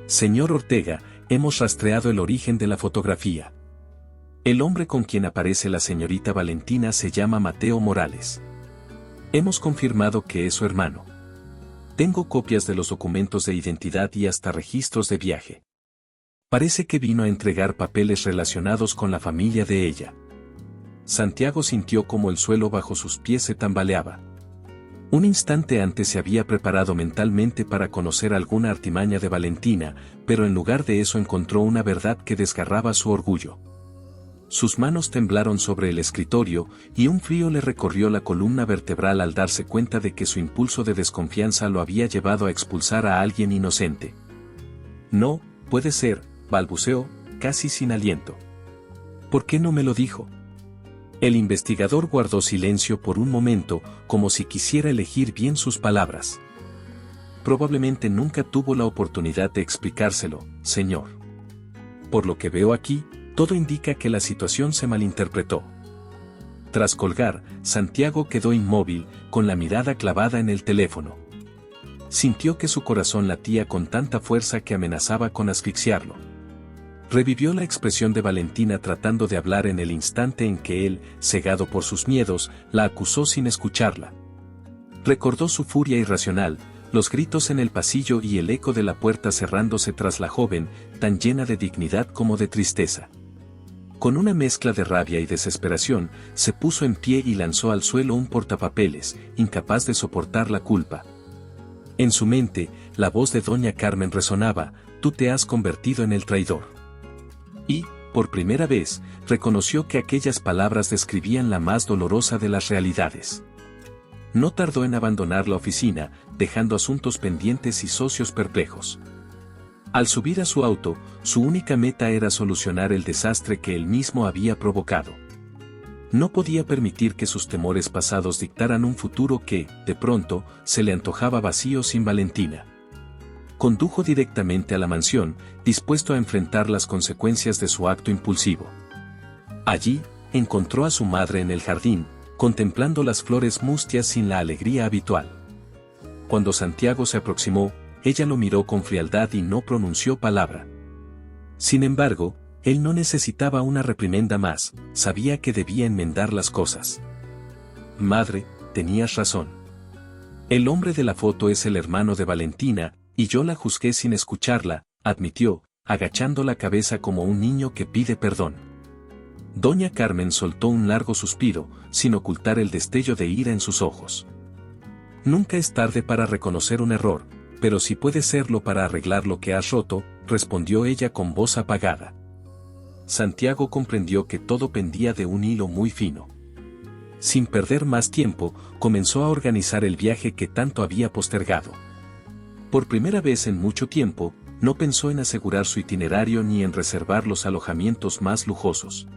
«Señor Ortega, hemos rastreado el origen de la fotografía. El hombre con quien aparece la señorita Valentina se llama Mateo Morales. Hemos confirmado que es su hermano. Tengo copias de los documentos de identidad y hasta registros de viaje. Parece que vino a entregar papeles relacionados con la familia de ella. Santiago sintió como el suelo bajo sus pies se tambaleaba. Un instante antes se había preparado mentalmente para conocer alguna artimaña de Valentina, pero en lugar de eso encontró una verdad que desgarraba su orgullo. Sus manos temblaron sobre el escritorio y un frío le recorrió la columna vertebral al darse cuenta de que su impulso de desconfianza lo había llevado a expulsar a alguien inocente. No, puede ser, balbuceó, casi sin aliento. ¿Por qué no me lo dijo? El investigador guardó silencio por un momento, como si quisiera elegir bien sus palabras. Probablemente nunca tuvo la oportunidad de explicárselo, señor. Por lo que veo aquí, todo indica que la situación se malinterpretó. Tras colgar, Santiago quedó inmóvil, con la mirada clavada en el teléfono. Sintió que su corazón latía con tanta fuerza que amenazaba con asfixiarlo. Revivió la expresión de Valentina tratando de hablar en el instante en que él, cegado por sus miedos, la acusó sin escucharla. Recordó su furia irracional, los gritos en el pasillo y el eco de la puerta cerrándose tras la joven, tan llena de dignidad como de tristeza. Con una mezcla de rabia y desesperación, se puso en pie y lanzó al suelo un portapapeles, incapaz de soportar la culpa. En su mente, la voz de doña Carmen resonaba: «Tú te has convertido en el traidor». Y, por primera vez, reconoció que aquellas palabras describían la más dolorosa de las realidades. No tardó en abandonar la oficina, dejando asuntos pendientes y socios perplejos. Al subir a su auto, su única meta era solucionar el desastre que él mismo había provocado. No podía permitir que sus temores pasados dictaran un futuro que, de pronto, se le antojaba vacío sin Valentina. Condujo directamente a la mansión, dispuesto a enfrentar las consecuencias de su acto impulsivo. Allí, encontró a su madre en el jardín, contemplando las flores mustias sin la alegría habitual. Cuando Santiago se aproximó, ella lo miró con frialdad y no pronunció palabra. Sin embargo, él no necesitaba una reprimenda más, sabía que debía enmendar las cosas. «Madre, tenías razón. El hombre de la foto es el hermano de Valentina, y yo la juzgué sin escucharla», admitió, agachando la cabeza como un niño que pide perdón. Doña Carmen soltó un largo suspiro, sin ocultar el destello de ira en sus ojos. «Nunca es tarde para reconocer un error, pero sí puede serlo para arreglar lo que has roto», respondió ella con voz apagada. Santiago comprendió que todo pendía de un hilo muy fino. Sin perder más tiempo, comenzó a organizar el viaje que tanto había postergado. Por primera vez en mucho tiempo, no pensó en asegurar su itinerario ni en reservar los alojamientos más lujosos.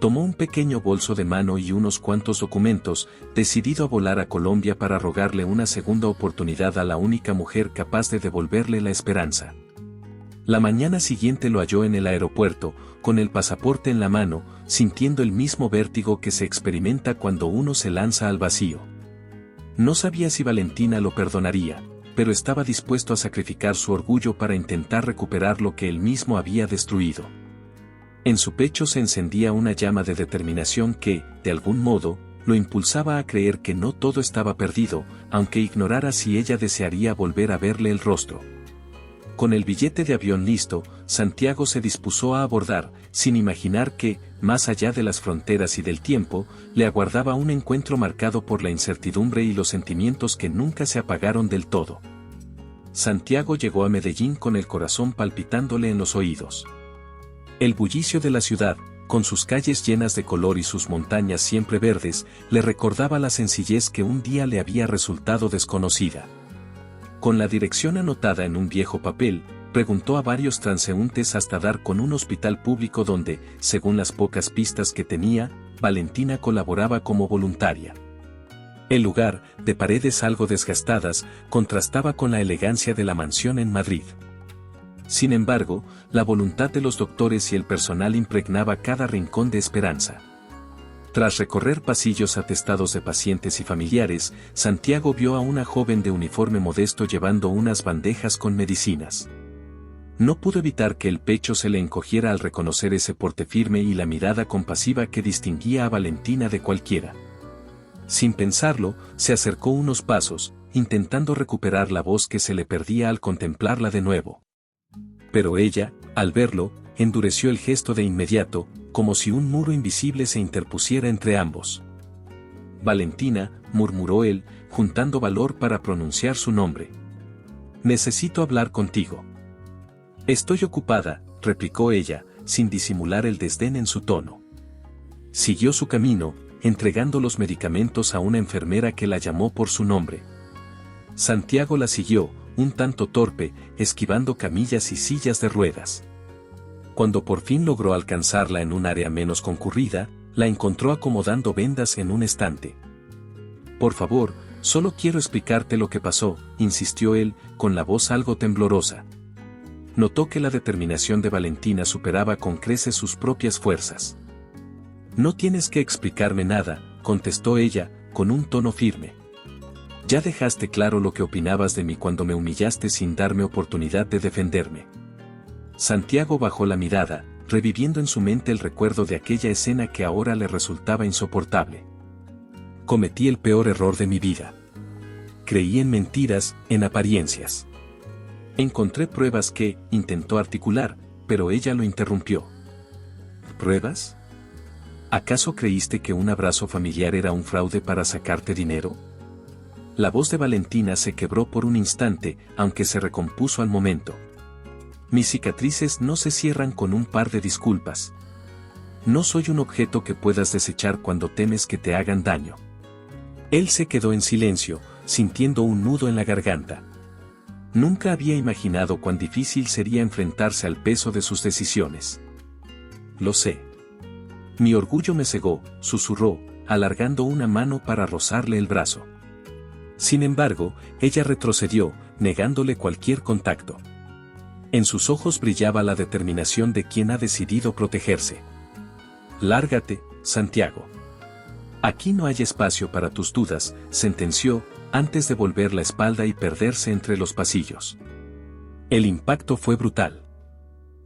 Tomó un pequeño bolso de mano y unos cuantos documentos, decidido a volar a Colombia para rogarle una segunda oportunidad a la única mujer capaz de devolverle la esperanza. La mañana siguiente lo halló en el aeropuerto, con el pasaporte en la mano, sintiendo el mismo vértigo que se experimenta cuando uno se lanza al vacío. No sabía si Valentina lo perdonaría, pero estaba dispuesto a sacrificar su orgullo para intentar recuperar lo que él mismo había destruido. En su pecho se encendía una llama de determinación que, de algún modo, lo impulsaba a creer que no todo estaba perdido, aunque ignorara si ella desearía volver a verle el rostro. Con el billete de avión listo, Santiago se dispuso a abordar, sin imaginar que, más allá de las fronteras y del tiempo, le aguardaba un encuentro marcado por la incertidumbre y los sentimientos que nunca se apagaron del todo. Santiago llegó a Medellín con el corazón palpitándole en los oídos. El bullicio de la ciudad, con sus calles llenas de color y sus montañas siempre verdes, le recordaba la sencillez que un día le había resultado desconocida. Con la dirección anotada en un viejo papel, preguntó a varios transeúntes hasta dar con un hospital público donde, según las pocas pistas que tenía, Valentina colaboraba como voluntaria. El lugar, de paredes algo desgastadas, contrastaba con la elegancia de la mansión en Madrid. Sin embargo, la voluntad de los doctores y el personal impregnaba cada rincón de esperanza. Tras recorrer pasillos atestados de pacientes y familiares, Santiago vio a una joven de uniforme modesto llevando unas bandejas con medicinas. No pudo evitar que el pecho se le encogiera al reconocer ese porte firme y la mirada compasiva que distinguía a Valentina de cualquiera. Sin pensarlo, se acercó unos pasos, intentando recuperar la voz que se le perdía al contemplarla de nuevo. Pero ella, al verlo, endureció el gesto de inmediato, como si un muro invisible se interpusiera entre ambos. Valentina, murmuró él, juntando valor para pronunciar su nombre. Necesito hablar contigo. Estoy ocupada, replicó ella, sin disimular el desdén en su tono. Siguió su camino, entregando los medicamentos a una enfermera que la llamó por su nombre. Santiago la siguió, un tanto torpe, esquivando camillas y sillas de ruedas. Cuando por fin logró alcanzarla en un área menos concurrida, la encontró acomodando vendas en un estante. Por favor, solo quiero explicarte lo que pasó, insistió él, con la voz algo temblorosa. Notó que la determinación de Valentina superaba con creces sus propias fuerzas. No tienes que explicarme nada, contestó ella, con un tono firme. Ya dejaste claro lo que opinabas de mí cuando me humillaste sin darme oportunidad de defenderme. Santiago bajó la mirada, reviviendo en su mente el recuerdo de aquella escena que ahora le resultaba insoportable. Cometí el peor error de mi vida. Creí en mentiras, en apariencias. Encontré pruebas que, intentó articular, pero ella lo interrumpió. ¿Pruebas? ¿Acaso creíste que un abrazo familiar era un fraude para sacarte dinero? La voz de Valentina se quebró por un instante, aunque se recompuso al momento. Mis cicatrices no se cierran con un par de disculpas. No soy un objeto que puedas desechar cuando temes que te hagan daño. Él se quedó en silencio, sintiendo un nudo en la garganta. Nunca había imaginado cuán difícil sería enfrentarse al peso de sus decisiones. Lo sé. Mi orgullo me cegó, susurró, alargando una mano para rozarle el brazo. Sin embargo, ella retrocedió, negándole cualquier contacto. En sus ojos brillaba la determinación de quien ha decidido protegerse. Lárgate, Santiago. Aquí no hay espacio para tus dudas, sentenció, antes de volver la espalda y perderse entre los pasillos. El impacto fue brutal.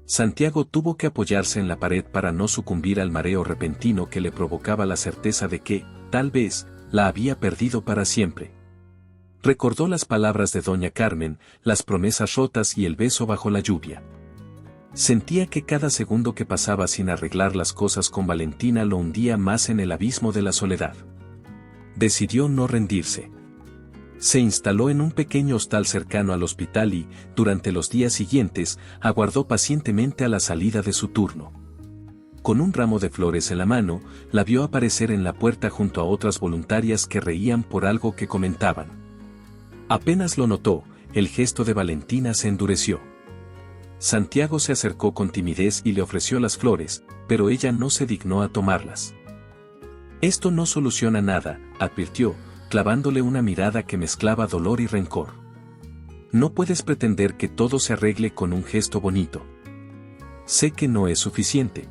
Santiago tuvo que apoyarse en la pared para no sucumbir al mareo repentino que le provocaba la certeza de que, tal vez, la había perdido para siempre. Recordó las palabras de doña Carmen, las promesas rotas y el beso bajo la lluvia. Sentía que cada segundo que pasaba sin arreglar las cosas con Valentina lo hundía más en el abismo de la soledad. Decidió no rendirse. Se instaló en un pequeño hostal cercano al hospital y, durante los días siguientes, aguardó pacientemente a la salida de su turno. Con un ramo de flores en la mano, la vio aparecer en la puerta junto a otras voluntarias que reían por algo que comentaban. Apenas lo notó, el gesto de Valentina se endureció. Santiago se acercó con timidez y le ofreció las flores, pero ella no se dignó a tomarlas. Esto no soluciona nada, advirtió, clavándole una mirada que mezclaba dolor y rencor. No puedes pretender que todo se arregle con un gesto bonito. Sé que no es suficiente.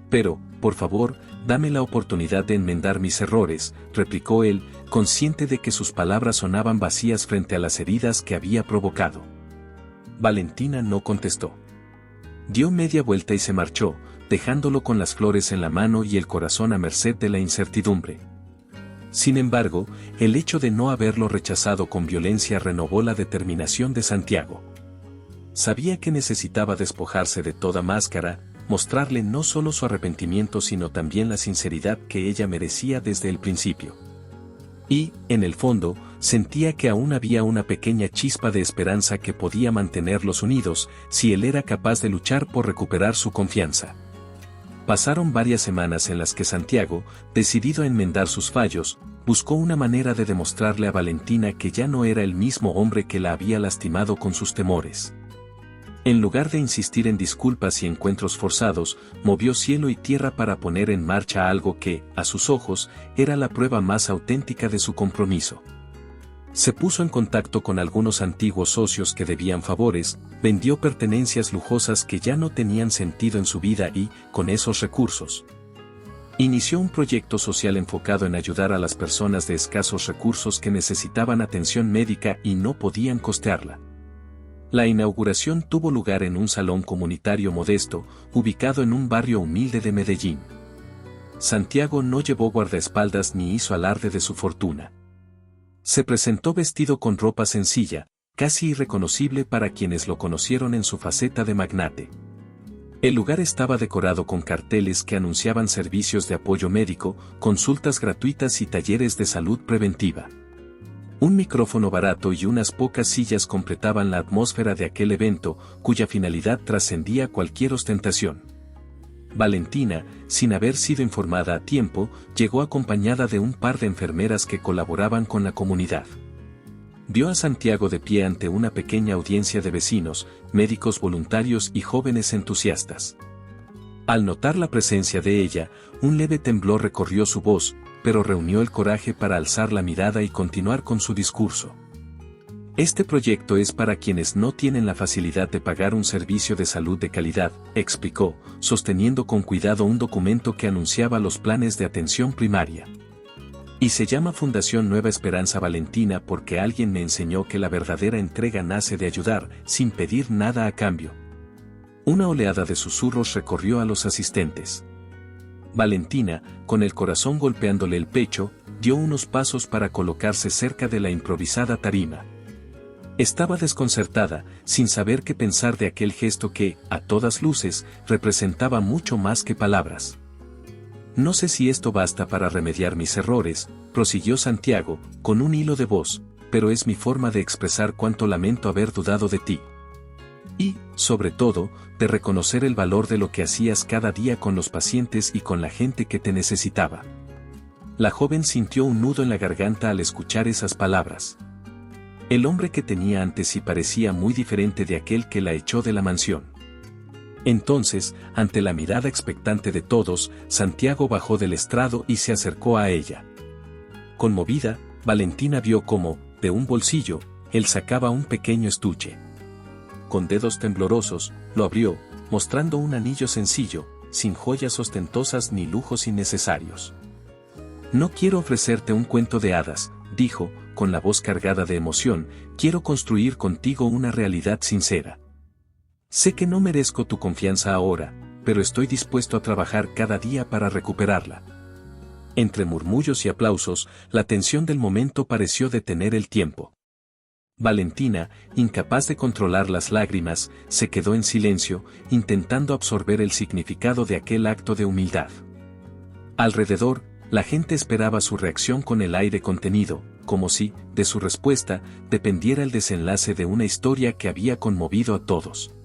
Pero, por favor, dame la oportunidad de enmendar mis errores, replicó él, consciente de que sus palabras sonaban vacías frente a las heridas que había provocado. Valentina no contestó. Dio media vuelta y se marchó, dejándolo con las flores en la mano y el corazón a merced de la incertidumbre. Sin embargo, el hecho de no haberlo rechazado con violencia renovó la determinación de Santiago. Sabía que necesitaba despojarse de toda máscara, mostrarle no solo su arrepentimiento sino también la sinceridad que ella merecía desde el principio. Y, en el fondo, sentía que aún había una pequeña chispa de esperanza que podía mantenerlos unidos, si él era capaz de luchar por recuperar su confianza. Pasaron varias semanas en las que Santiago, decidido a enmendar sus fallos, buscó una manera de demostrarle a Valentina que ya no era el mismo hombre que la había lastimado con sus temores. En lugar de insistir en disculpas y encuentros forzados, movió cielo y tierra para poner en marcha algo que, a sus ojos, era la prueba más auténtica de su compromiso. Se puso en contacto con algunos antiguos socios que debían favores, vendió pertenencias lujosas que ya no tenían sentido en su vida y, con esos recursos, inició un proyecto social enfocado en ayudar a las personas de escasos recursos que necesitaban atención médica y no podían costearla. La inauguración tuvo lugar en un salón comunitario modesto, ubicado en un barrio humilde de Medellín. Santiago no llevó guardaespaldas ni hizo alarde de su fortuna. Se presentó vestido con ropa sencilla, casi irreconocible para quienes lo conocieron en su faceta de magnate. El lugar estaba decorado con carteles que anunciaban servicios de apoyo médico, consultas gratuitas y talleres de salud preventiva. Un micrófono barato y unas pocas sillas completaban la atmósfera de aquel evento, cuya finalidad trascendía cualquier ostentación. Valentina, sin haber sido informada a tiempo, llegó acompañada de un par de enfermeras que colaboraban con la comunidad. Vio a Santiago de pie ante una pequeña audiencia de vecinos, médicos voluntarios y jóvenes entusiastas. Al notar la presencia de ella, un leve temblor recorrió su voz, pero reunió el coraje para alzar la mirada y continuar con su discurso. Este proyecto es para quienes no tienen la facilidad de pagar un servicio de salud de calidad, explicó, sosteniendo con cuidado un documento que anunciaba los planes de atención primaria. Y se llama Fundación Nueva Esperanza Valentina porque alguien me enseñó que la verdadera entrega nace de ayudar, sin pedir nada a cambio. Una oleada de susurros recorrió a los asistentes. Valentina, con el corazón golpeándole el pecho, dio unos pasos para colocarse cerca de la improvisada tarima. Estaba desconcertada, sin saber qué pensar de aquel gesto que, a todas luces, representaba mucho más que palabras. No sé si esto basta para remediar mis errores, prosiguió Santiago, con un hilo de voz, pero es mi forma de expresar cuánto lamento haber dudado de ti. Y, sobre todo, de reconocer el valor de lo que hacías cada día con los pacientes y con la gente que te necesitaba. La joven sintió un nudo en la garganta al escuchar esas palabras. El hombre que tenía ante sí parecía muy diferente de aquel que la echó de la mansión. Entonces, ante la mirada expectante de todos, Santiago bajó del estrado y se acercó a ella. Conmovida, Valentina vio cómo, de un bolsillo, él sacaba un pequeño estuche. Con dedos temblorosos, lo abrió, mostrando un anillo sencillo, sin joyas ostentosas ni lujos innecesarios. No quiero ofrecerte un cuento de hadas, dijo, con la voz cargada de emoción, quiero construir contigo una realidad sincera. Sé que no merezco tu confianza ahora, pero estoy dispuesto a trabajar cada día para recuperarla. Entre murmullos y aplausos, la tensión del momento pareció detener el tiempo. Valentina, incapaz de controlar las lágrimas, se quedó en silencio, intentando absorber el significado de aquel acto de humildad. Alrededor, la gente esperaba su reacción con el aire contenido, como si, de su respuesta, dependiera el desenlace de una historia que había conmovido a todos.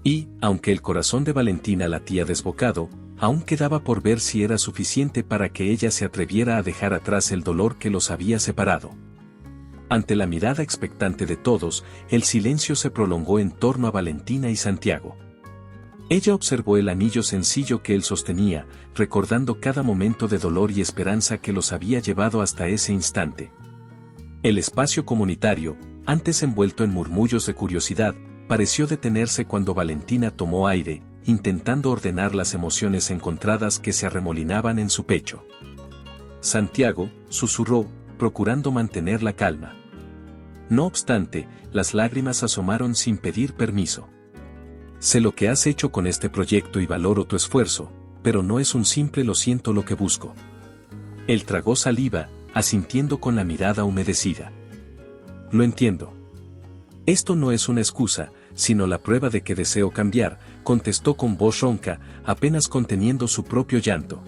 Y, aunque el corazón de Valentina latía desbocado, aún quedaba por ver si era suficiente para que ella se atreviera a dejar atrás el dolor que los había separado. Ante la mirada expectante de todos, el silencio se prolongó en torno a Valentina y Santiago. Ella observó el anillo sencillo que él sostenía, recordando cada momento de dolor y esperanza que los había llevado hasta ese instante. El espacio comunitario, antes envuelto en murmullos de curiosidad, pareció detenerse cuando Valentina tomó aire, intentando ordenar las emociones encontradas que se arremolinaban en su pecho. Santiago, susurró, procurando mantener la calma. No obstante, las lágrimas asomaron sin pedir permiso. Sé lo que has hecho con este proyecto y valoro tu esfuerzo, pero no es un simple lo siento lo que busco. Él tragó saliva, asintiendo con la mirada humedecida. Lo entiendo. Esto no es una excusa, sino la prueba de que deseo cambiar, contestó con voz ronca, apenas conteniendo su propio llanto.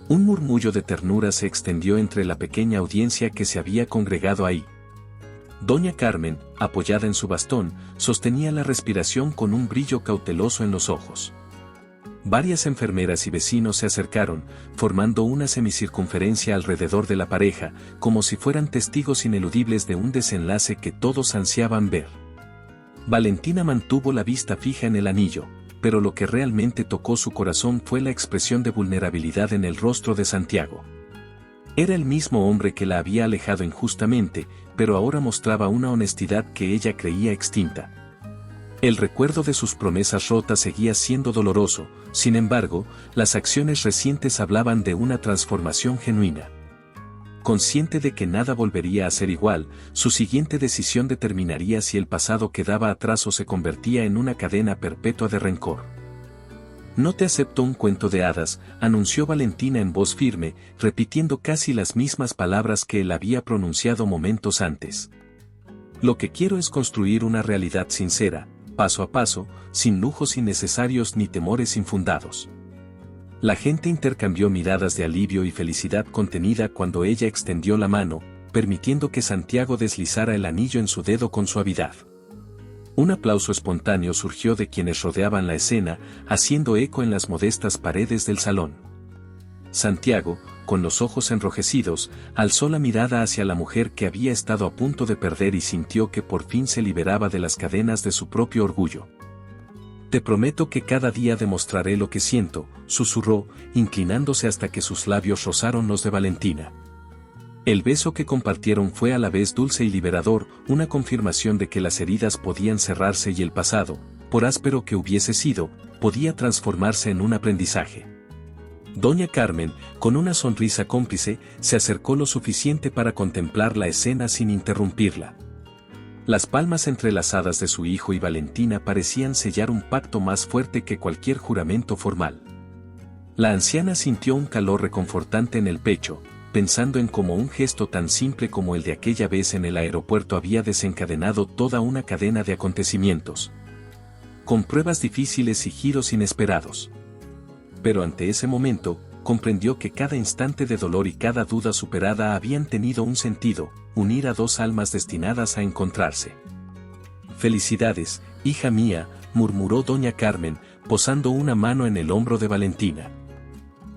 Un murmullo de ternura se extendió entre la pequeña audiencia que se había congregado ahí. Doña Carmen, apoyada en su bastón, sostenía la respiración con un brillo cauteloso en los ojos. Varias enfermeras y vecinos se acercaron, formando una semicircunferencia alrededor de la pareja, como si fueran testigos ineludibles de un desenlace que todos ansiaban ver. Valentina mantuvo la vista fija en el anillo, pero lo que realmente tocó su corazón fue la expresión de vulnerabilidad en el rostro de Santiago. Era el mismo hombre que la había alejado injustamente, pero ahora mostraba una honestidad que ella creía extinta. El recuerdo de sus promesas rotas seguía siendo doloroso, sin embargo, las acciones recientes hablaban de una transformación genuina. Consciente de que nada volvería a ser igual, su siguiente decisión determinaría si el pasado quedaba atrás o se convertía en una cadena perpetua de rencor. No te acepto un cuento de hadas, anunció Valentina en voz firme, repitiendo casi las mismas palabras que él había pronunciado momentos antes. Lo que quiero es construir una realidad sincera, paso a paso, sin lujos innecesarios ni temores infundados. La gente intercambió miradas de alivio y felicidad contenida cuando ella extendió la mano, permitiendo que Santiago deslizara el anillo en su dedo con suavidad. Un aplauso espontáneo surgió de quienes rodeaban la escena, haciendo eco en las modestas paredes del salón. Santiago, con los ojos enrojecidos, alzó la mirada hacia la mujer que había estado a punto de perder y sintió que por fin se liberaba de las cadenas de su propio orgullo. «Te prometo que cada día demostraré lo que siento», susurró, inclinándose hasta que sus labios rozaron los de Valentina. El beso que compartieron fue a la vez dulce y liberador, una confirmación de que las heridas podían cerrarse y el pasado, por áspero que hubiese sido, podía transformarse en un aprendizaje. Doña Carmen, con una sonrisa cómplice, se acercó lo suficiente para contemplar la escena sin interrumpirla. Las palmas entrelazadas de su hijo y Valentina parecían sellar un pacto más fuerte que cualquier juramento formal. La anciana sintió un calor reconfortante en el pecho, pensando en cómo un gesto tan simple como el de aquella vez en el aeropuerto había desencadenado toda una cadena de acontecimientos, con pruebas difíciles y giros inesperados. Pero ante ese momento, comprendió que cada instante de dolor y cada duda superada habían tenido un sentido: unir a dos almas destinadas a encontrarse. «Felicidades, hija mía», murmuró doña Carmen, posando una mano en el hombro de Valentina.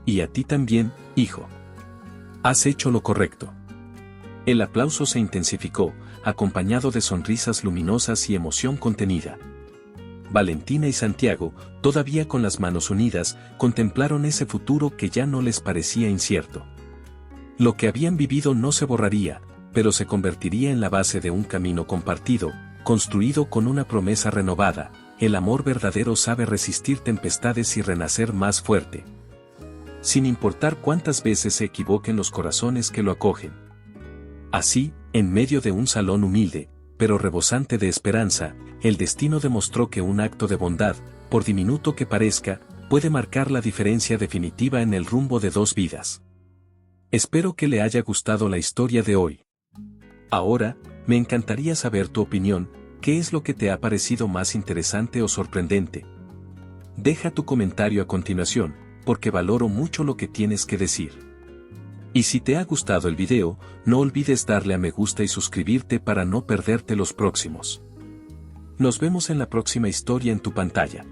«Y a ti también, hijo. Has hecho lo correcto». El aplauso se intensificó, acompañado de sonrisas luminosas y emoción contenida. Valentina y Santiago, todavía con las manos unidas, contemplaron ese futuro que ya no les parecía incierto. Lo que habían vivido no se borraría, pero se convertiría en la base de un camino compartido, construido con una promesa renovada: el amor verdadero sabe resistir tempestades y renacer más fuerte, sin importar cuántas veces se equivoquen los corazones que lo acogen. Así, en medio de un salón humilde, pero rebosante de esperanza, el destino demostró que un acto de bondad, por diminuto que parezca, puede marcar la diferencia definitiva en el rumbo de dos vidas. Espero que le haya gustado la historia de hoy. Ahora, me encantaría saber tu opinión. ¿Qué es lo que te ha parecido más interesante o sorprendente? Deja tu comentario a continuación, porque valoro mucho lo que tienes que decir. Y si te ha gustado el video, no olvides darle a me gusta y suscribirte para no perderte los próximos. Nos vemos en la próxima historia en tu pantalla.